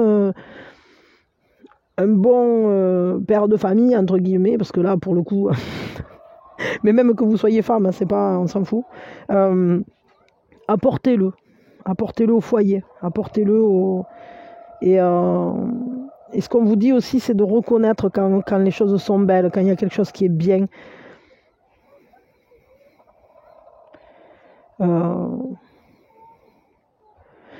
un bon père de famille, entre guillemets, parce que là, pour le coup, mais même que vous soyez femme, c'est pas, on s'en fout, apportez-le. Apportez-le au foyer. Apportez-le au... Et ce qu'on vous dit aussi, c'est de reconnaître quand les choses sont belles, quand il y a quelque chose qui est bien.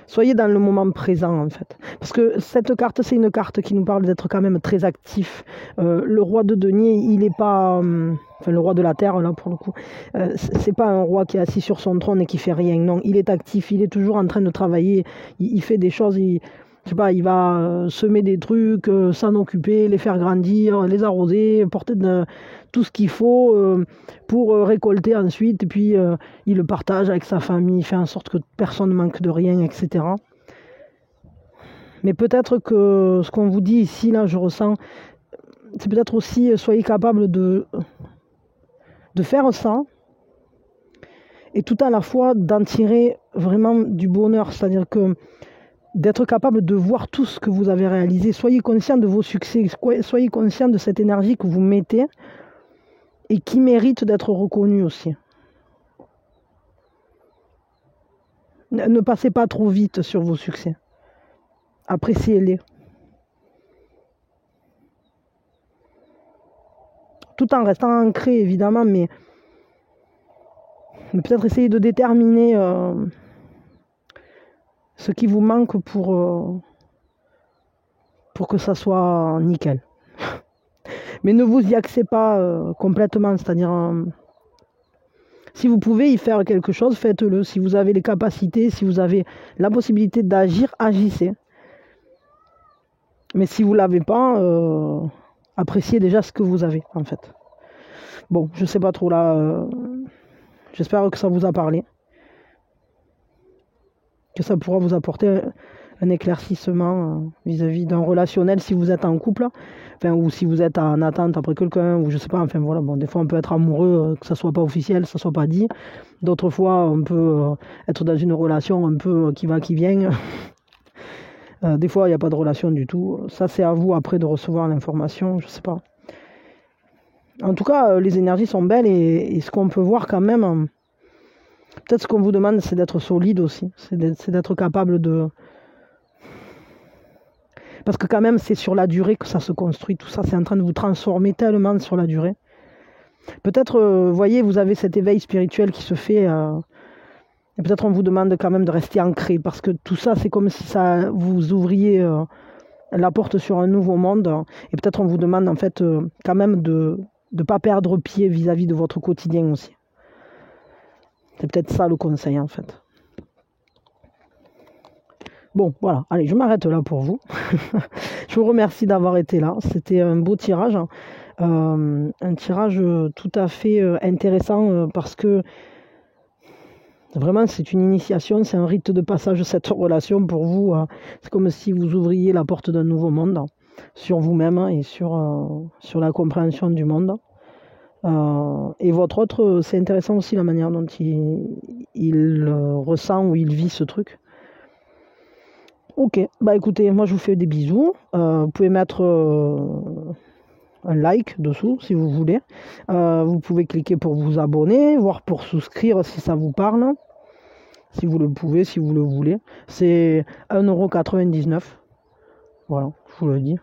Soyez dans le moment présent, en fait. Parce que cette carte, c'est une carte qui nous parle d'être quand même très actif. Le roi de denier, il n'est pas... enfin, le roi de la terre, là, pour le coup. C'est pas un roi qui est assis sur son trône et qui fait rien. Non, il est actif, il est toujours en train de travailler. Il fait des choses... Je sais pas, il va semer des trucs, s'en occuper, les faire grandir, les arroser, porter tout ce qu'il faut pour récolter ensuite. Et puis, il le partage avec sa famille, il fait en sorte que personne ne manque de rien, etc. Mais peut-être que ce qu'on vous dit ici, là, je ressens, c'est peut-être aussi, soyez capable de faire ça, et tout à la fois d'en tirer vraiment du bonheur. C'est-à-dire que d'être capable de voir tout ce que vous avez réalisé. Soyez conscient de vos succès, soyez conscient de cette énergie que vous mettez et qui mérite d'être reconnue aussi. Ne passez pas trop vite sur vos succès. Appréciez-les. Tout en restant ancré, évidemment, mais peut-être essayer de déterminer... ce qui vous manque pour que ça soit nickel. Mais ne vous y axez pas complètement, c'est-à-dire si vous pouvez y faire quelque chose, faites-le. Si vous avez les capacités, si vous avez la possibilité d'agir, agissez. Mais si vous ne l'avez pas, appréciez déjà ce que vous avez, en fait. Bon, je ne sais pas trop là. J'espère que ça vous a parlé. Que ça pourra vous apporter un éclaircissement vis-à-vis d'un relationnel si vous êtes en couple, enfin, ou si vous êtes en attente après quelqu'un, ou je sais pas, enfin voilà, bon, des fois on peut être amoureux, que ça soit pas officiel, que ça soit pas dit, d'autres fois on peut être dans une relation un peu qui va, qui vient, des fois il n'y a pas de relation du tout, ça c'est à vous après de recevoir l'information, je sais pas. En tout cas, les énergies sont belles et ce qu'on peut voir quand même... Peut-être ce qu'on vous demande, c'est d'être solide aussi. C'est d'être capable de... Parce que quand même, c'est sur la durée que ça se construit. Tout ça, c'est en train de vous transformer tellement sur la durée. Peut-être, vous voyez, vous avez cet éveil spirituel qui se fait... et peut-être on vous demande quand même de rester ancré. Parce que tout ça, c'est comme si ça vous ouvriez la porte sur un nouveau monde. Et peut-être on vous demande en fait quand même de ne pas perdre pied vis-à-vis de votre quotidien aussi. C'est peut-être ça le conseil en fait. Bon, voilà, allez, je m'arrête là pour vous. Je vous remercie d'avoir été là. C'était un beau tirage. Un tirage tout à fait intéressant parce que vraiment c'est une initiation, c'est un rite de passage cette relation pour vous. C'est comme si vous ouvriez la porte d'un nouveau monde sur vous-même et sur la compréhension du monde. Et votre autre, c'est intéressant aussi la manière dont il ressent ou il vit ce truc. Ok, bah écoutez, moi je vous fais des bisous. Vous pouvez mettre un like dessous si vous voulez. Vous pouvez cliquer pour vous abonner, voire pour souscrire si ça vous parle. Si vous le pouvez, si vous le voulez. C'est 1,99€. Voilà, je vous le dis.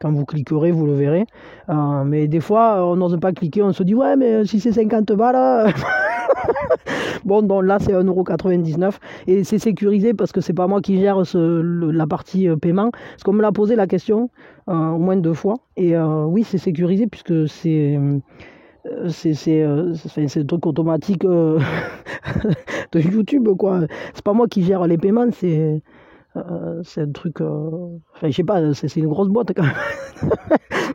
Quand vous cliquerez, vous le verrez. Mais des fois, on n'ose pas cliquer, on se dit ouais, mais si c'est 50 balles. Bon, donc là, c'est 1,99€ et c'est sécurisé parce que c'est pas moi qui gère la partie paiement. Parce qu'on me l'a posé la question au moins 2 fois. Et oui, c'est sécurisé puisque c'est un truc automatique de YouTube, quoi. C'est pas moi qui gère les paiements, c'est un truc. Enfin, je sais pas, c'est une grosse boîte quand même.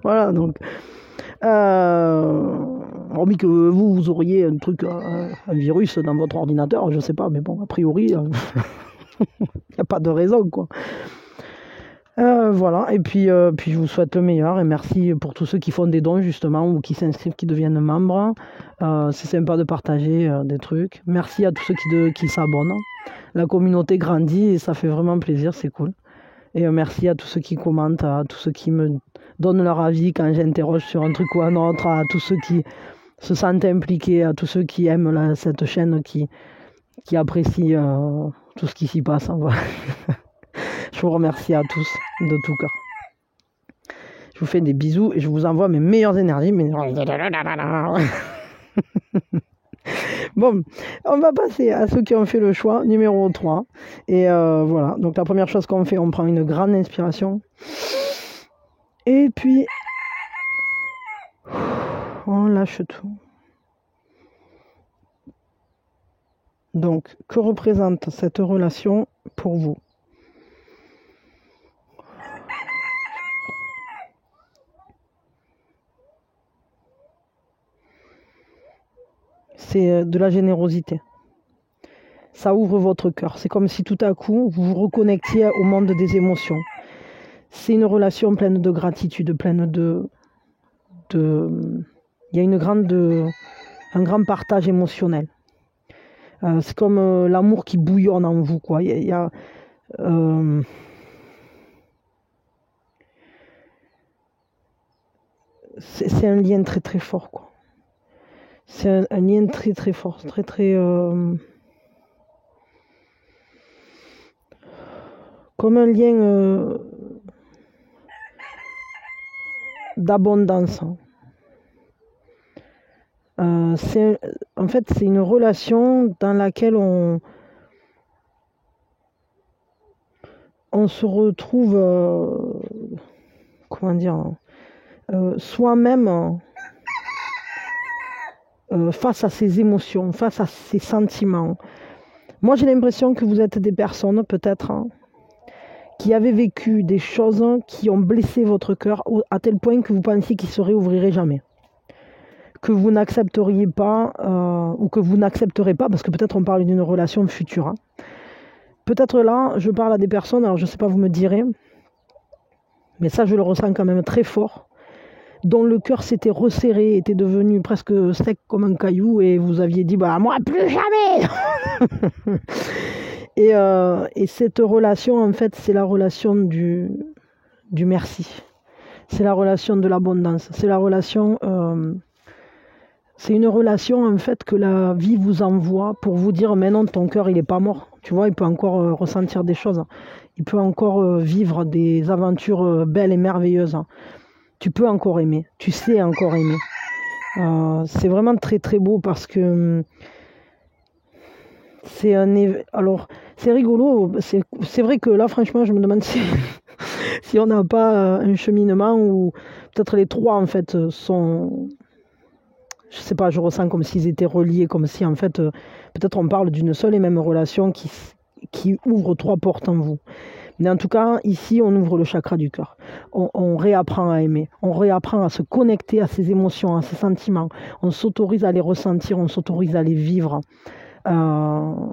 Voilà, donc. Hormis que vous auriez un truc, un virus dans votre ordinateur, je sais pas, mais bon, a priori, il n'y a pas de raison, quoi. Voilà, et puis je vous souhaite le meilleur, et merci pour tous ceux qui font des dons, justement, ou qui s'inscrivent, qui deviennent membres. C'est sympa de partager des trucs. Merci à tous ceux qui s'abonnent. La communauté grandit, et ça fait vraiment plaisir, c'est cool. Et merci à tous ceux qui commentent, à tous ceux qui me donnent leur avis quand j'interroge sur un truc ou un autre, à tous ceux qui se sentent impliqués, à tous ceux qui aiment cette chaîne, qui apprécient tout ce qui s'y passe. Je vous remercie à tous de tout cœur. Je vous fais des bisous et je vous envoie mes meilleures énergies. Bon, on va passer à ceux qui ont fait le choix, numéro 3. Et voilà, donc la première chose qu'on fait, on prend une grande inspiration. Et puis, on lâche tout. Donc, que représente cette relation pour vous ? C'est de la générosité. Ça ouvre votre cœur. C'est comme si tout à coup, vous vous reconnectiez au monde des émotions. C'est une relation pleine de gratitude, pleine de... Il y a un grand partage émotionnel. C'est comme l'amour qui bouillonne en vous, quoi. C'est un lien très très fort, quoi. C'est un lien très très fort, très très... comme un lien d'abondance. En fait, c'est une relation dans laquelle on se retrouve, comment dire, soi-même face à ses émotions, face à ses sentiments. Moi, j'ai l'impression que vous êtes des personnes, peut-être, qui avaient vécu des choses qui ont blessé votre cœur à tel point que vous pensiez qu'il ne se réouvrirait jamais. Que vous n'accepteriez pas, ou que vous n'accepterez pas, parce que peut-être on parle d'une relation future. Peut-être là, je parle à des personnes, alors je ne sais pas, vous me direz, mais ça, je le ressens quand même très fort, dont le cœur s'était resserré, était devenu presque sec comme un caillou, et vous aviez dit, bah moi, plus jamais. Et cette relation, en fait, c'est la relation du merci. C'est la relation de l'abondance. C'est la relation... c'est une relation, en fait, que la vie vous envoie pour vous dire, mais non, ton cœur, il n'est pas mort. Tu vois, il peut encore ressentir des choses. Il peut encore vivre des aventures belles et merveilleuses. Tu peux encore aimer. Tu sais encore aimer. C'est vraiment très, très beau parce que... Alors, c'est rigolo. C'est vrai que là, franchement, je me demande si si on n'a pas un cheminement où peut-être les trois en fait sont, je sais pas, je ressens comme s'ils étaient reliés, comme si en fait peut-être on parle d'une seule et même relation qui ouvre trois portes en vous. Mais en tout cas, ici, on ouvre le chakra du cœur. On réapprend à aimer. On réapprend à se connecter à ses émotions, à ses sentiments. On s'autorise à les ressentir, on s'autorise à les vivre. On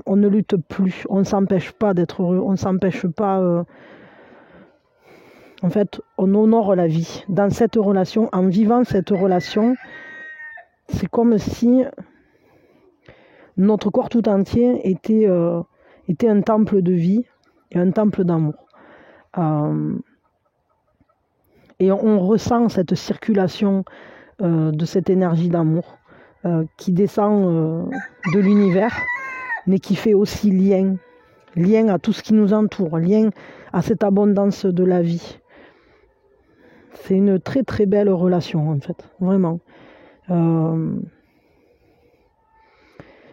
ne lutte plus. On ne s'empêche pas d'être heureux. On ne s'empêche pas... En fait, on honore la vie. Dans cette relation, en vivant cette relation, c'est comme si notre corps tout entier était un temple de vie et un temple d'amour. Et on ressent cette circulation de cette énergie d'amour qui descend de l'univers, mais qui fait aussi lien à tout ce qui nous entoure, lien à cette abondance de la vie. C'est une très très belle relation en fait, vraiment.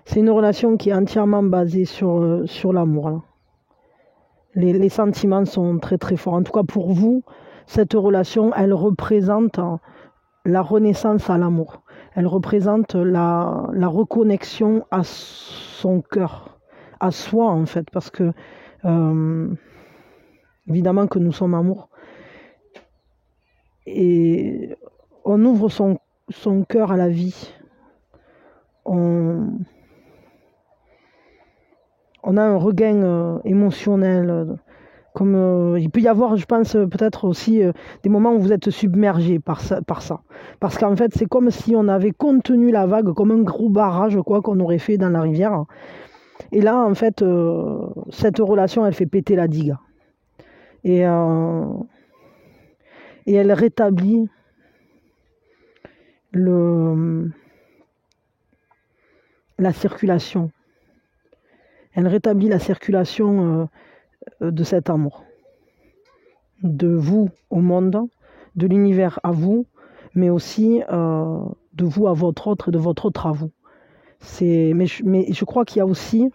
C'est une relation qui est entièrement basée sur l'amour. Là. Les sentiments sont très très forts. En tout cas pour vous, cette relation, elle représente la renaissance à l'amour. Elle représente la reconnexion à son cœur, à soi en fait, parce que évidemment que nous sommes amour. Et on ouvre son cœur à la vie. On a un regain émotionnel. Comme il peut y avoir, je pense, peut-être aussi des moments où vous êtes submergé par ça. Parce qu'en fait, c'est comme si on avait contenu la vague, comme un gros barrage quoi qu'on aurait fait dans la rivière. Et là, en fait, cette relation, elle fait péter la digue. Et elle rétablit la circulation. Elle rétablit la circulation de cet amour. De vous au monde, de l'univers à vous, mais aussi de vous à votre autre et de votre autre à vous. Mais je crois qu'il y a aussi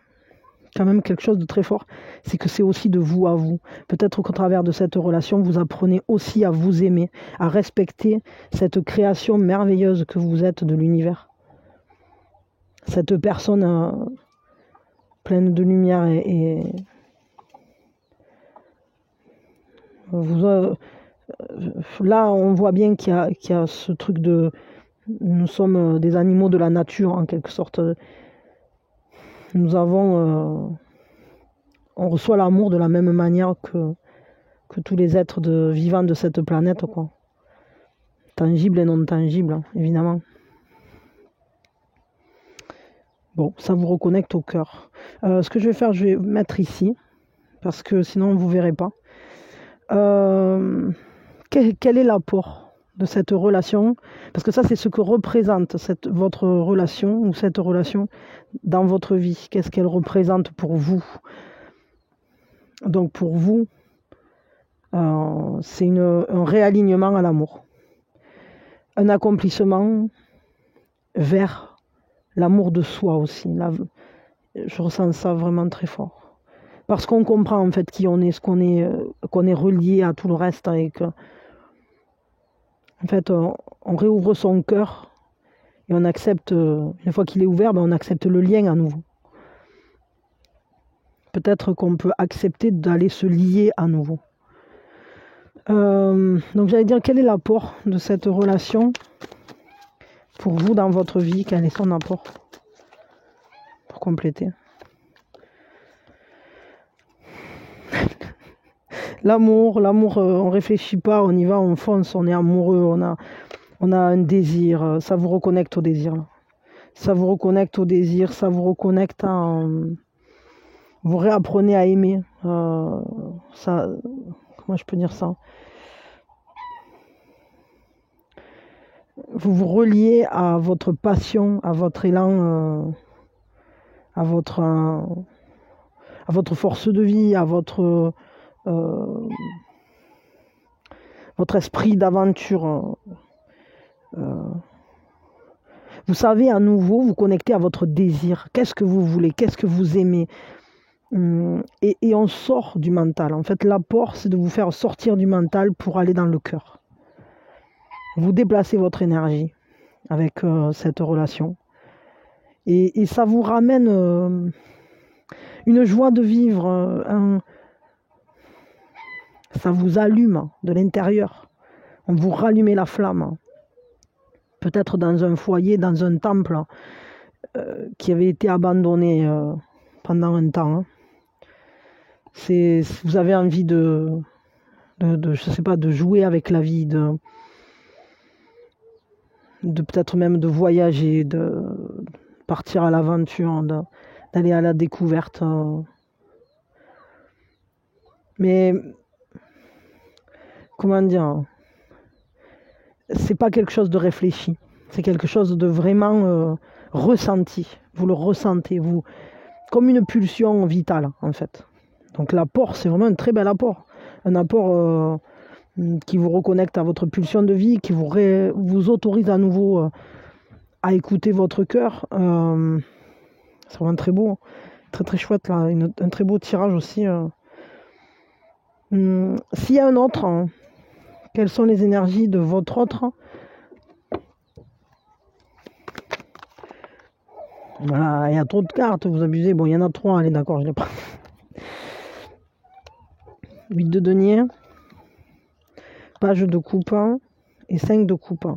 quand même quelque chose de très fort, c'est que c'est aussi de vous à vous. Peut-être qu'au travers de cette relation, vous apprenez aussi à vous aimer, à respecter cette création merveilleuse que vous êtes de l'univers. Cette personne pleine de lumière et là, on voit bien qu'il y a ce truc de... Nous sommes des animaux de la nature, en quelque sorte. Nous avons... on reçoit l'amour de la même manière que tous les êtres vivants de cette planète, quoi. Tangibles et non tangibles, hein, évidemment. Bon, ça vous reconnecte au cœur. Ce que je vais faire, je vais mettre ici, parce que sinon vous ne verrez pas. Quel est l'apport de cette relation? Parce que ça, c'est ce que représente votre relation ou cette relation dans votre vie. Qu'est-ce qu'elle représente pour vous? Donc pour vous, c'est un réalignement à l'amour. Un accomplissement vers l'amour de soi aussi. Là, je ressens ça vraiment très fort. Parce qu'on comprend en fait qui on est, qu'on est relié à tout le reste et que, en fait, on réouvre son cœur et on accepte, une fois qu'il est ouvert, on accepte le lien à nouveau. Peut-être qu'on peut accepter d'aller se lier à nouveau. Donc j'allais dire, quel est l'apport de cette relation pour vous dans votre vie? Quel est son apport? Pour compléter. L'amour, on réfléchit pas, on y va, on fonce, on est amoureux, on a un désir, ça vous reconnecte au désir. Là. Ça vous reconnecte au désir, ça vous reconnecte à... vous réapprenez à aimer. Ça, comment je peux dire ça? Vous vous reliez à votre passion, à votre élan, à votre force de vie, à votre esprit d'aventure. Vous savez à nouveau vous connecter à votre désir. Qu'est-ce que vous voulez? Qu'est-ce que vous aimez? Et on sort du mental. En fait, l'apport, c'est de vous faire sortir du mental pour aller dans le cœur. Vous déplacez votre énergie avec cette relation. Et ça vous ramène une joie de vivre, ça vous allume de l'intérieur. On vous rallume la flamme. Peut-être dans un foyer, dans un temple qui avait été abandonné pendant un temps. Vous avez envie de je sais pas, de jouer avec la vie, de peut-être même de voyager, de partir à l'aventure, d'aller à la découverte. Mais comment dire, c'est pas quelque chose de réfléchi, c'est quelque chose de vraiment ressenti. Vous le ressentez, vous, comme une pulsion vitale en fait. Donc l'apport, c'est vraiment un très bel apport. Un apport qui vous reconnecte à votre pulsion de vie, qui vous autorise à nouveau à écouter votre cœur. C'est vraiment très beau, très très chouette là, un très beau tirage aussi. S'il y a un autre, quelles sont les énergies de votre autre? Voilà, il y a trop de cartes, vous abusez. Bon, il y en a 3, allez d'accord, je les prends. 8 de denier, page de coupe et 5 de coupe.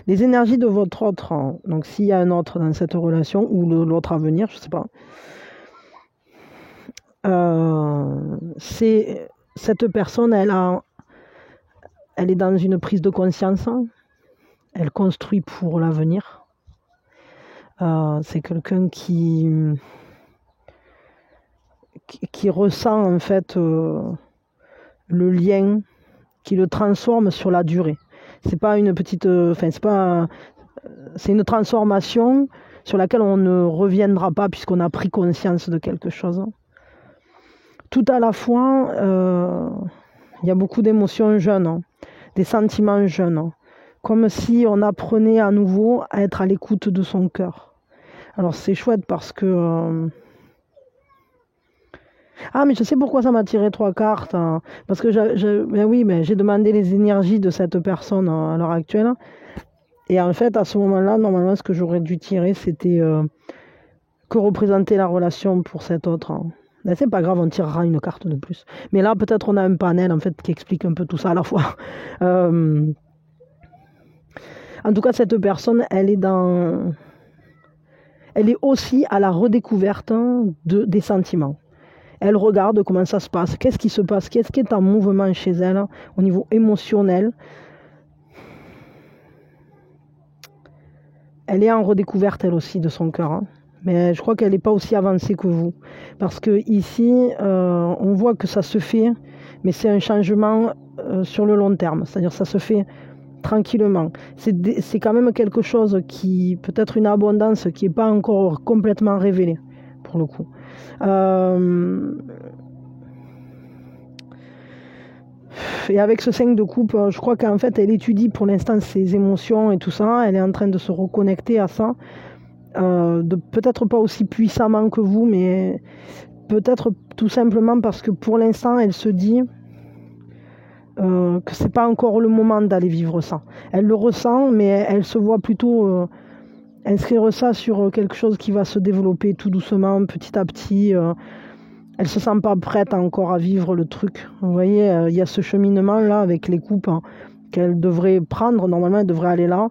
Les énergies de votre autre, donc s'il y a un autre dans cette relation, ou l'autre à venir, je ne sais pas, c'est cette personne, elle est dans une prise de conscience, elle construit pour l'avenir. C'est quelqu'un qui ressent en fait le lien, qui le transforme sur la durée. C'est pas une petite, c'est une transformation sur laquelle on ne reviendra pas puisqu'on a pris conscience de quelque chose. Tout à la fois, il y a beaucoup d'émotions jeunes, des sentiments jeunes, comme si on apprenait à nouveau à être à l'écoute de son cœur. Alors c'est chouette parce que ah, mais je sais pourquoi ça m'a tiré 3 cartes. Parce que j'ai demandé les énergies de cette personne à l'heure actuelle. Et en fait, à ce moment-là, normalement, ce que j'aurais dû tirer, c'était que représentait la relation pour cet autre. Mais c'est pas grave, on tirera une carte de plus. Mais là, peut-être on a un panel en fait qui explique un peu tout ça à la fois. En tout cas, cette personne, elle est aussi à la redécouverte des sentiments. Elle regarde comment ça se passe, qu'est-ce qui se passe, qu'est-ce qui est en mouvement chez elle au niveau émotionnel. Elle est en redécouverte elle aussi de son cœur, mais je crois qu'elle n'est pas aussi avancée que vous. Parce que ici, on voit que ça se fait, mais c'est un changement sur le long terme, c'est-à-dire ça se fait tranquillement. C'est quand même quelque chose qui, peut-être une abondance qui n'est pas encore complètement révélée, pour le coup. Et avec ce 5 de coupe, je crois qu'en fait, elle étudie pour l'instant ses émotions et tout ça. Elle est en train de se reconnecter à ça. Peut-être pas aussi puissamment que vous, mais peut-être tout simplement parce que pour l'instant, elle se dit que c'est pas encore le moment d'aller vivre ça. Elle le ressent, mais elle se voit plutôt inscrire ça sur quelque chose qui va se développer tout doucement, petit à petit. Elle se sent pas prête encore à vivre le truc. Vous voyez, il y a ce cheminement-là avec les coupes qu'elle devrait prendre. Normalement, elle devrait aller là.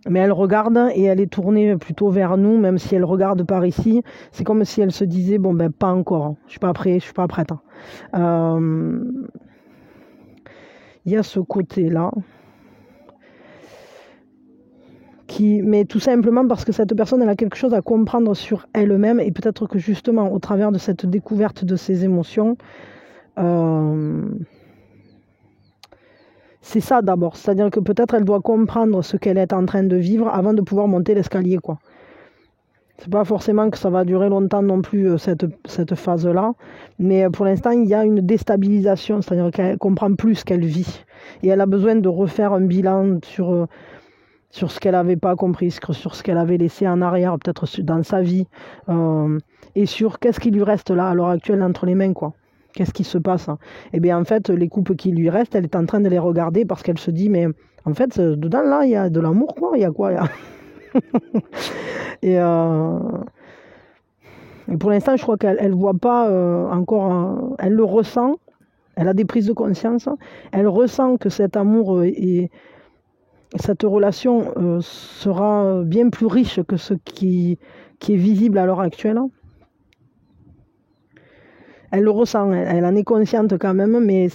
Mais elle regarde et elle est tournée plutôt vers nous, même si elle regarde par ici. C'est comme si elle se disait, bon ben pas encore, je suis pas prête. Il y a ce côté-là. Mais tout simplement parce que cette personne elle a quelque chose à comprendre sur elle-même et peut-être que justement au travers de cette découverte de ses émotions, c'est ça d'abord, c'est-à-dire que peut-être elle doit comprendre ce qu'elle est en train de vivre avant de pouvoir monter l'escalier, quoi. C'est pas forcément que ça va durer longtemps non plus cette phase-là, mais pour l'instant il y a une déstabilisation, c'est-à-dire qu'elle comprend plus ce qu'elle vit et elle a besoin de refaire un bilan sur sur ce qu'elle n'avait pas compris, sur ce qu'elle avait laissé en arrière, peut-être dans sa vie, et sur qu'est-ce qui lui reste là, à l'heure actuelle, entre les mains, quoi. Qu'est-ce qui se passe? Eh bien, en fait, les coupes qui lui restent, elle est en train de les regarder parce qu'elle se dit, mais en fait, dedans, là, il y a de l'amour, quoi. Il y a quoi et, et pour l'instant, je crois qu'elle ne voit pas encore, elle le ressent, elle a des prises de conscience, elle ressent que cet amour et cette relation sera bien plus riche que ce qui est visible à l'heure actuelle. Elle le ressent, elle en est consciente quand même, mais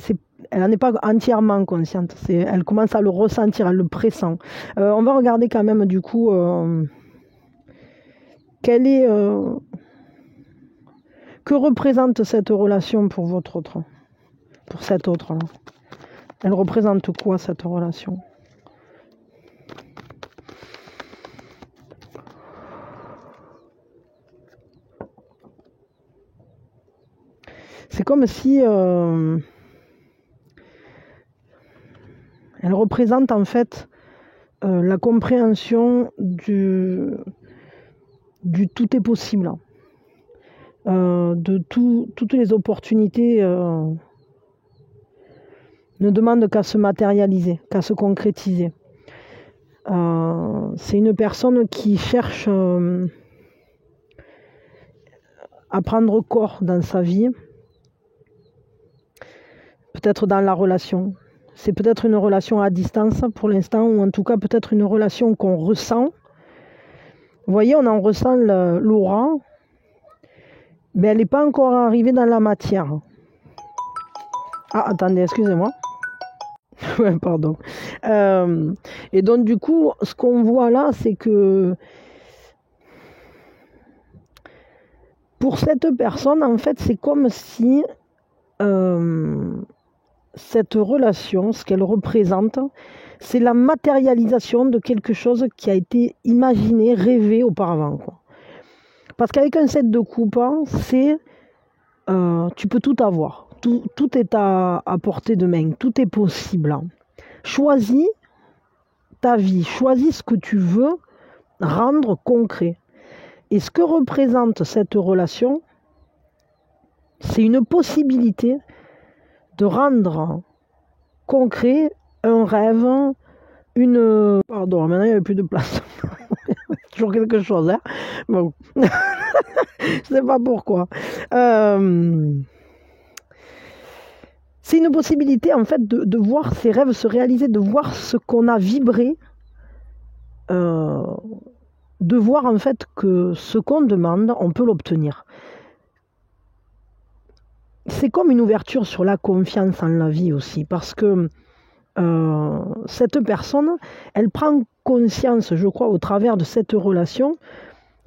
elle n'en est pas entièrement consciente. Elle commence à le ressentir, elle le pressent. On va regarder quand même du coup que représente cette relation pour cet autre là. Elle représente quoi cette relation? C'est comme si elle représente en fait la compréhension du tout est possible, de toutes les opportunités ne demandent qu'à se matérialiser, qu'à se concrétiser. C'est une personne qui cherche à prendre corps dans sa vie, peut-être dans la relation. C'est peut-être une relation à distance pour l'instant, ou en tout cas peut-être une relation qu'on ressent. Vous voyez, on en ressent l'aura, mais elle n'est pas encore arrivée dans la matière. Ah, attendez, excusez-moi. Ouais, pardon. Et donc, du coup, ce qu'on voit là, c'est que pour cette personne, en fait, c'est comme si cette relation, ce qu'elle représente, c'est la matérialisation de quelque chose qui a été imaginé, rêvé auparavant, quoi. Parce qu'avec un 7 de coupe, c'est tu peux tout avoir. Tout est à portée de main. Tout est possible. Choisis ta vie. Choisis ce que tu veux rendre concret. Et ce que représente cette relation, c'est une possibilité de rendre concret un rêve, Pardon, maintenant il n'y avait plus de place. Toujours quelque chose, hein. Bon. Je sais pas pourquoi. C'est une possibilité, en fait, de voir ses rêves se réaliser, de voir ce qu'on a vibré, de voir, en fait, que ce qu'on demande, on peut l'obtenir. C'est comme une ouverture sur la confiance en la vie aussi, parce que cette personne, elle prend conscience, je crois, au travers de cette relation,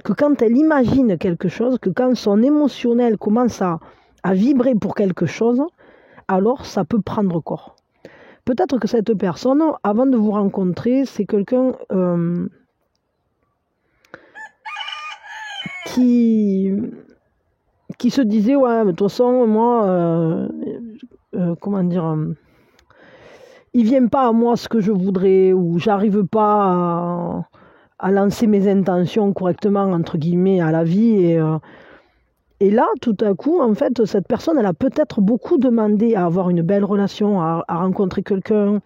que quand elle imagine quelque chose, que quand son émotionnel commence à vibrer pour quelque chose, alors ça peut prendre corps. Peut-être que cette personne, avant de vous rencontrer, c'est quelqu'un qui se disait, ouais, mais de toute façon, moi, comment dire, il vient pas à moi ce que je voudrais, ou j'arrive pas à lancer mes intentions correctement, entre guillemets, à la vie. Et là, tout à coup, en fait, cette personne, elle a peut-être beaucoup demandé à avoir une belle relation, à rencontrer quelqu'un.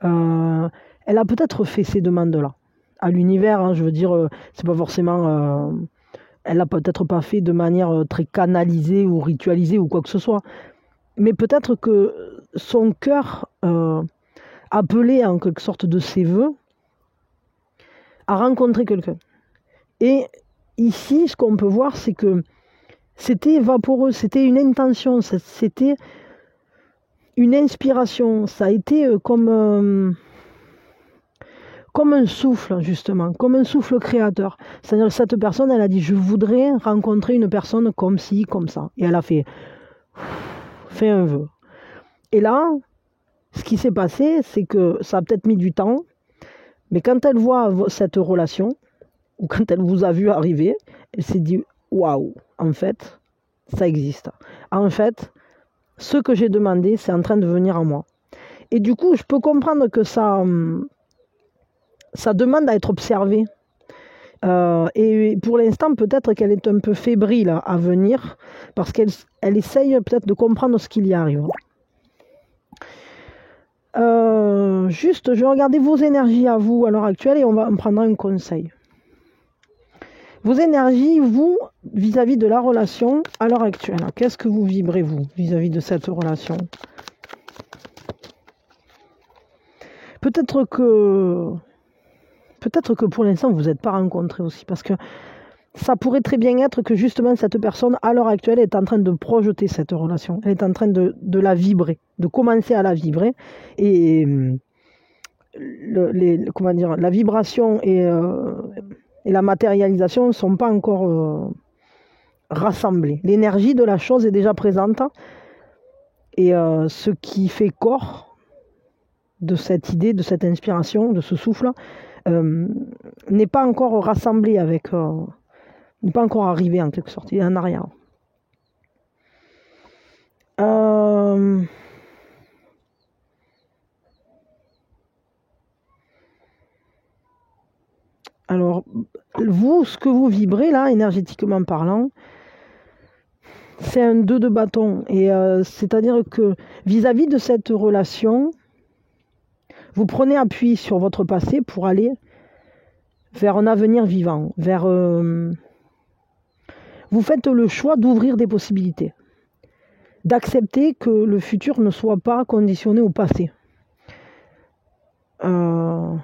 Elle a peut-être fait ces demandes-là à l'univers, hein, je veux dire, c'est pas forcément... elle l'a peut-être pas fait de manière très canalisée ou ritualisée ou quoi que ce soit. Mais peut-être que son cœur, appelé en quelque sorte de ses voeux, a rencontré quelqu'un. Et ici, ce qu'on peut voir, c'est que c'était vaporeux, c'était une intention, c'était une inspiration. Ça a été comme un souffle, justement, comme un souffle créateur. C'est-à-dire que cette personne, elle a dit, je voudrais rencontrer une personne comme ci, comme ça. Et elle a fait un vœu. Et là, ce qui s'est passé, c'est que ça a peut-être mis du temps, mais quand elle voit cette relation, ou quand elle vous a vu arriver, elle s'est dit, waouh, en fait, ça existe. En fait, ce que j'ai demandé, c'est en train de venir à moi. Et du coup, je peux comprendre que ça ça demande à être observé. Et pour l'instant, peut-être qu'elle est un peu fébrile à venir, parce qu'elle essaye peut-être de comprendre ce qu'il y arrive. Juste, je vais regarder vos énergies à vous à l'heure actuelle et on va prendre un conseil. Vos énergies, vous, vis-à-vis de la relation à l'heure actuelle. Qu'est-ce que vous vibrez, vous, vis-à-vis de cette relation? Peut-être que pour l'instant, vous n'êtes pas rencontrés aussi, parce que ça pourrait très bien être que justement cette personne, à l'heure actuelle, est en train de projeter cette relation. Elle est en train de la vibrer, de commencer à la vibrer. Et la vibration et la matérialisation ne sont pas encore rassemblées. L'énergie de la chose est déjà présente. Et ce qui fait corps de cette idée, de cette inspiration, de ce souffle, n'est pas encore rassemblé avec... n'est pas encore arrivé en quelque sorte, il est en arrière. Alors, vous, ce que vous vibrez là, énergétiquement parlant, c'est un 2 de bâton. Et c'est-à-dire que vis-à-vis de cette relation, vous prenez appui sur votre passé pour aller vers un avenir vivant, vers... vous faites le choix d'ouvrir des possibilités, d'accepter que le futur ne soit pas conditionné au passé. Ce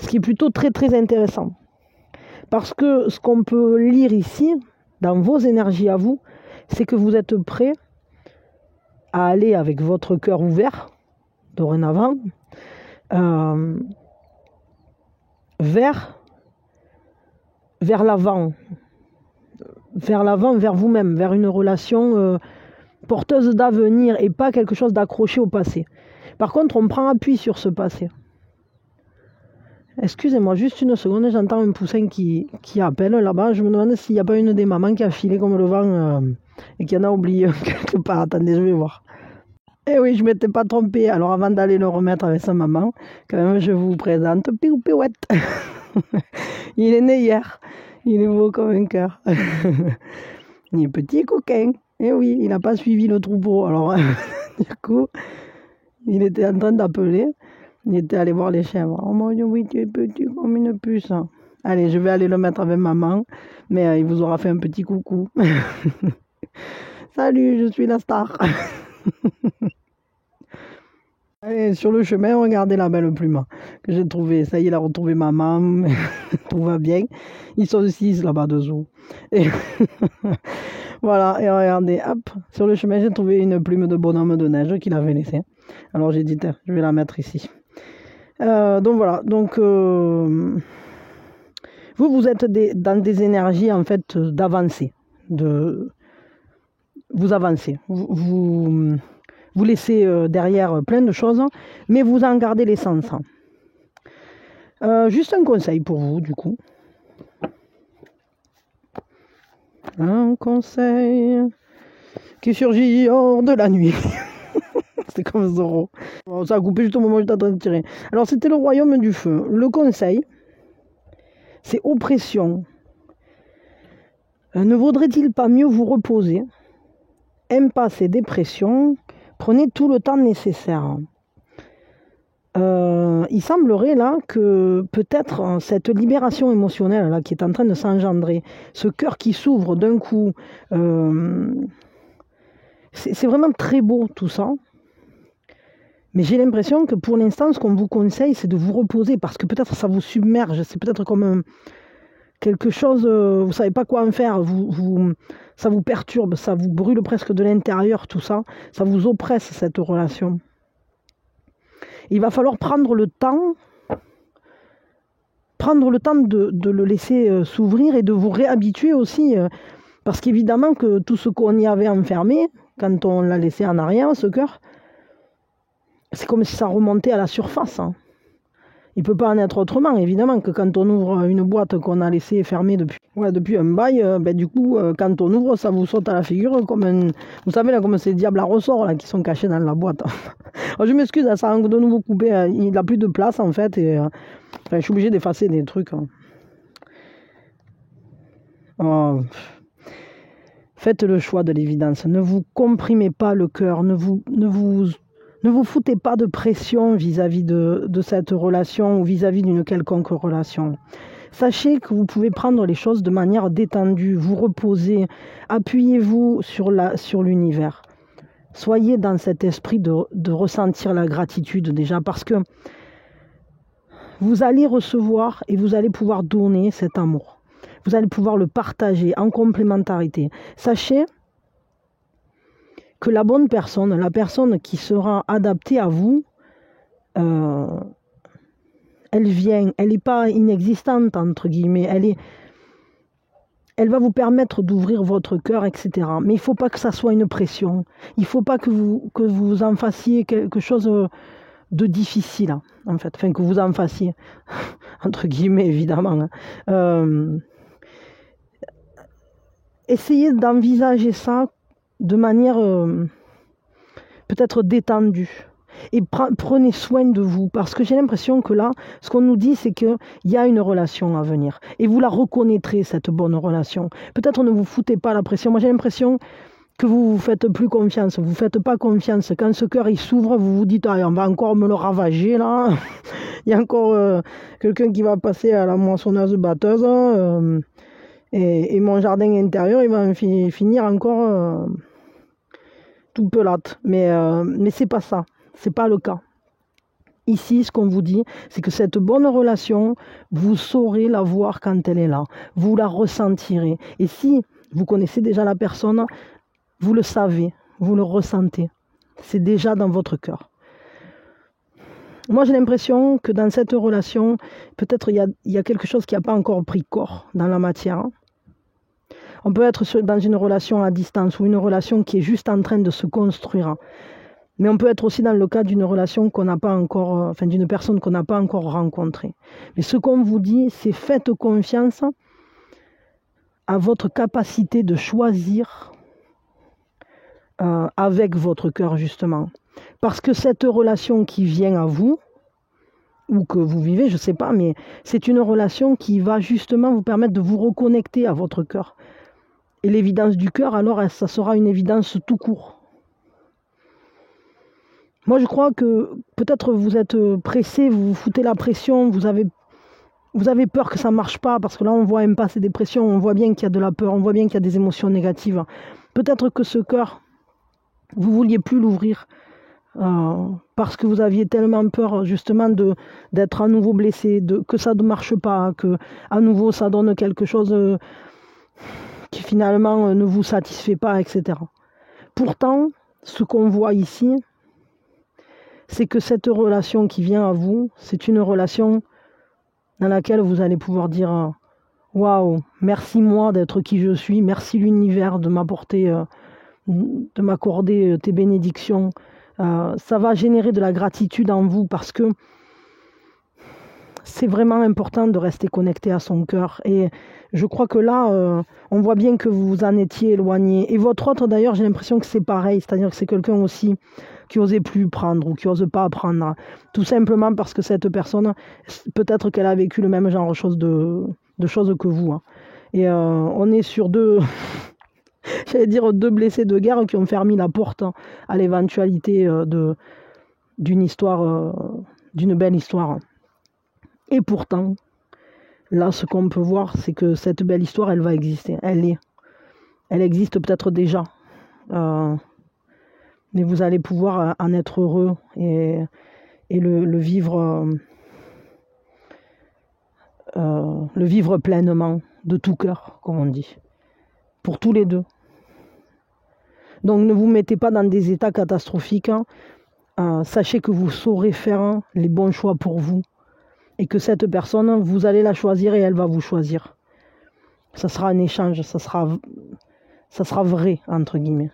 qui est plutôt très très intéressant. Parce que ce qu'on peut lire ici, dans vos énergies à vous, c'est que vous êtes prêt à aller avec votre cœur ouvert, dorénavant, vers l'avant. Vers l'avant, vers vous-même, vers une relation porteuse d'avenir et pas quelque chose d'accroché au passé. Par contre, on prend appui sur ce passé. Excusez-moi, juste une seconde, j'entends un poussin qui appelle là-bas. Je me demande s'il n'y a pas une des mamans qui a filé comme le vent et qui en a oublié quelque part. Attendez, je vais voir. Eh oui, je ne m'étais pas trompée. Alors avant d'aller le remettre avec sa maman, quand même, je vous présente Piou-Piouette. Il est né hier. Il est beau comme un cœur. Il est petit coquin. Eh oui, il n'a pas suivi le troupeau. Alors, du coup, il était en train d'appeler. Il était allé voir les chèvres. Oh mon Dieu, oui, tu es petit comme une puce. Allez, je vais aller le mettre avec maman. Mais il vous aura fait un petit coucou. Salut, je suis la star. Allez, sur le chemin, regardez la belle plume que j'ai trouvée. Ça y est, il a retrouvé maman. Tout va bien. Ils sont 6 là-bas dessous. Et voilà, et regardez, hop, sur le chemin, j'ai trouvé une plume de bonhomme de neige qu'il avait laissée. Alors j'ai dit, je vais la mettre ici. Donc voilà, donc vous êtes dans des énergies en fait d'avancer, vous avancez, vous laissez derrière plein de choses, mais vous en gardez l'essence. Juste un conseil pour vous du coup. Un conseil qui surgit hors de la nuit. C'est comme Zorro. Bon, ça a coupé juste au moment où j'étais en train de tirer. Alors, c'était le royaume du feu. Le conseil, c'est oppression. Ne vaudrait-il pas mieux vous reposer? Impasse et dépression, prenez tout le temps nécessaire. Il semblerait là que peut-être cette libération émotionnelle là, qui est en train de s'engendrer, ce cœur qui s'ouvre d'un coup, c'est vraiment très beau tout ça. Mais j'ai l'impression que pour l'instant, ce qu'on vous conseille, c'est de vous reposer parce que peut-être ça vous submerge. C'est peut-être comme quelque chose, vous ne savez pas quoi en faire. Ça vous perturbe, ça vous brûle presque de l'intérieur, tout ça. Ça vous oppresse, cette relation. Il va falloir prendre le temps de le laisser s'ouvrir et de vous réhabituer aussi. Parce qu'évidemment que tout ce qu'on y avait enfermé, quand on l'a laissé en arrière, ce cœur, c'est comme si ça remontait à la surface. Hein. Il ne peut pas en être autrement, évidemment, que quand on ouvre une boîte qu'on a laissée fermée depuis un bail, du coup, quand on ouvre, ça vous saute à la figure comme un... Vous savez, là, comme ces diables à ressort là, qui sont cachés dans la boîte. Alors, je m'excuse, ça a de nouveau coupé. Il n'a plus de place, en fait, et je suis obligé d'effacer des trucs. Oh. Faites le choix de l'évidence. Ne vous comprimez pas le cœur. Ne vous foutez pas de pression vis-à-vis de cette relation ou vis-à-vis d'une quelconque relation. Sachez que vous pouvez prendre les choses de manière détendue, vous reposer, appuyez-vous sur l'univers. Soyez dans cet esprit de ressentir la gratitude déjà, parce que vous allez recevoir et vous allez pouvoir donner cet amour. Vous allez pouvoir le partager en complémentarité. Sachez que la bonne personne, la personne qui sera adaptée à vous, elle vient, elle n'est pas inexistante, entre guillemets, elle va vous permettre d'ouvrir votre cœur, etc. Mais il ne faut pas que ça soit une pression. Il ne faut pas que vous en fassiez quelque chose de difficile, en fait. Enfin, que vous en fassiez, entre guillemets, évidemment. Essayez d'envisager ça de manière peut-être détendue. Et prenez soin de vous, parce que j'ai l'impression que là, ce qu'on nous dit, c'est qu'il y a une relation à venir. Et vous la reconnaîtrez, cette bonne relation. Peut-être ne vous foutez pas la pression. Moi, j'ai l'impression que vous ne vous faites plus confiance. Vous ne faites pas confiance. Quand ce cœur il s'ouvre, vous vous dites, ah, on va encore me le ravager, là. Il y a encore quelqu'un qui va passer à la moissonneuse-batteuse. Et mon jardin intérieur, il va finir encore tout pelate. Mais c'est pas ça. C'est pas le cas. Ici, ce qu'on vous dit, c'est que cette bonne relation, vous saurez la voir quand elle est là. Vous la ressentirez. Et si vous connaissez déjà la personne, vous le savez, vous le ressentez. C'est déjà dans votre cœur. Moi, j'ai l'impression que dans cette relation, peut-être il y a quelque chose qui n'a pas encore pris corps dans la matière. On peut être dans une relation à distance ou une relation qui est juste en train de se construire. Mais on peut être aussi dans le cas d'une relation qu'on n'a pas encore, d'une personne qu'on n'a pas encore rencontrée. Mais ce qu'on vous dit, c'est faites confiance à votre capacité de choisir avec votre cœur, justement. Parce que cette relation qui vient à vous, ou que vous vivez, je ne sais pas, mais c'est une relation qui va justement vous permettre de vous reconnecter à votre cœur. Et l'évidence du cœur, alors, ça sera une évidence tout court. Moi, je crois que peut-être vous êtes pressé, vous vous foutez la pression, vous avez peur que ça ne marche pas, parce que là, on voit un passé dépression, on voit bien qu'il y a de la peur, on voit bien qu'il y a des émotions négatives. Peut-être que ce cœur, vous ne vouliez plus l'ouvrir, parce que vous aviez tellement peur, justement, d'être à nouveau blessé, que ça ne marche pas, que à nouveau, ça donne quelque chose qui finalement ne vous satisfait pas, etc. Pourtant, ce qu'on voit ici, c'est que cette relation qui vient à vous, c'est une relation dans laquelle vous allez pouvoir dire « Waouh, merci moi d'être qui je suis, merci l'univers de m'accorder tes bénédictions. » Ça va générer de la gratitude en vous parce que c'est vraiment important de rester connecté à son cœur. Et je crois que là, on voit bien que vous vous en étiez éloigné. Et votre autre, d'ailleurs, j'ai l'impression que c'est pareil. C'est-à-dire que c'est quelqu'un aussi qui n'osait plus prendre ou qui n'ose pas apprendre. Tout simplement parce que cette personne, peut-être qu'elle a vécu le même genre de choses que vous. Et on est sur deux blessés de guerre qui ont fermé la porte à l'éventualité d'une histoire, d'une belle histoire. Et pourtant, là, ce qu'on peut voir, c'est que cette belle histoire, elle va exister. Elle existe peut-être déjà. Mais vous allez pouvoir en être heureux et le vivre pleinement, de tout cœur, comme on dit. Pour tous les deux. Donc ne vous mettez pas dans des états catastrophiques. Sachez que vous saurez faire les bons choix pour vous. Et que cette personne, vous allez la choisir et elle va vous choisir. Ça sera un échange, ça sera vrai, entre guillemets.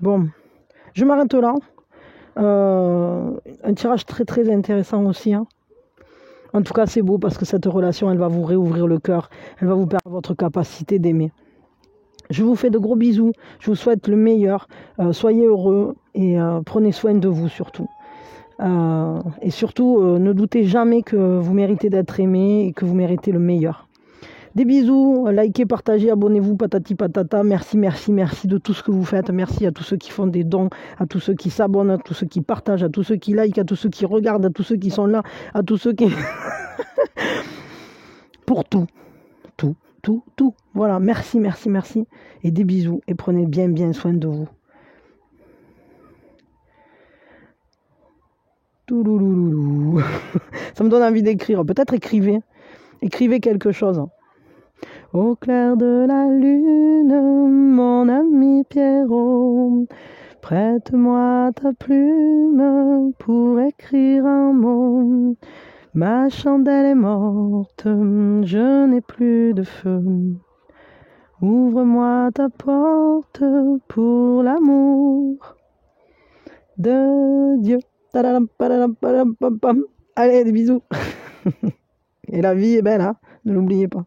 Bon, je m'arrête là. Un tirage très très intéressant aussi. Hein. En tout cas, c'est beau parce que cette relation, elle va vous réouvrir le cœur. Elle va vous permettre votre capacité d'aimer. Je vous fais de gros bisous. Je vous souhaite le meilleur. Soyez heureux et prenez soin de vous surtout. Et surtout, ne doutez jamais que vous méritez d'être aimé et que vous méritez le meilleur. Des bisous, likez, partagez, abonnez-vous, patati patata. Merci, merci, merci de tout ce que vous faites. Merci à tous ceux qui font des dons, à tous ceux qui s'abonnent, à tous ceux qui partagent, à tous ceux qui likent, à tous ceux qui regardent, à tous ceux qui sont là, à tous ceux qui... Pour tout, tout, tout, tout. Voilà, merci, merci, merci. Et des bisous. Et prenez bien, bien soin de vous. Toulouloulou. Ça me donne envie d'écrire. Peut-être écrivez. Écrivez quelque chose. Au clair de la lune, mon ami Pierrot, prête-moi ta plume pour écrire un mot. Ma chandelle est morte, je n'ai plus de feu. Ouvre-moi ta porte pour l'amour de Dieu. Allez, des bisous. Et la vie est belle, hein, ne l'oubliez pas.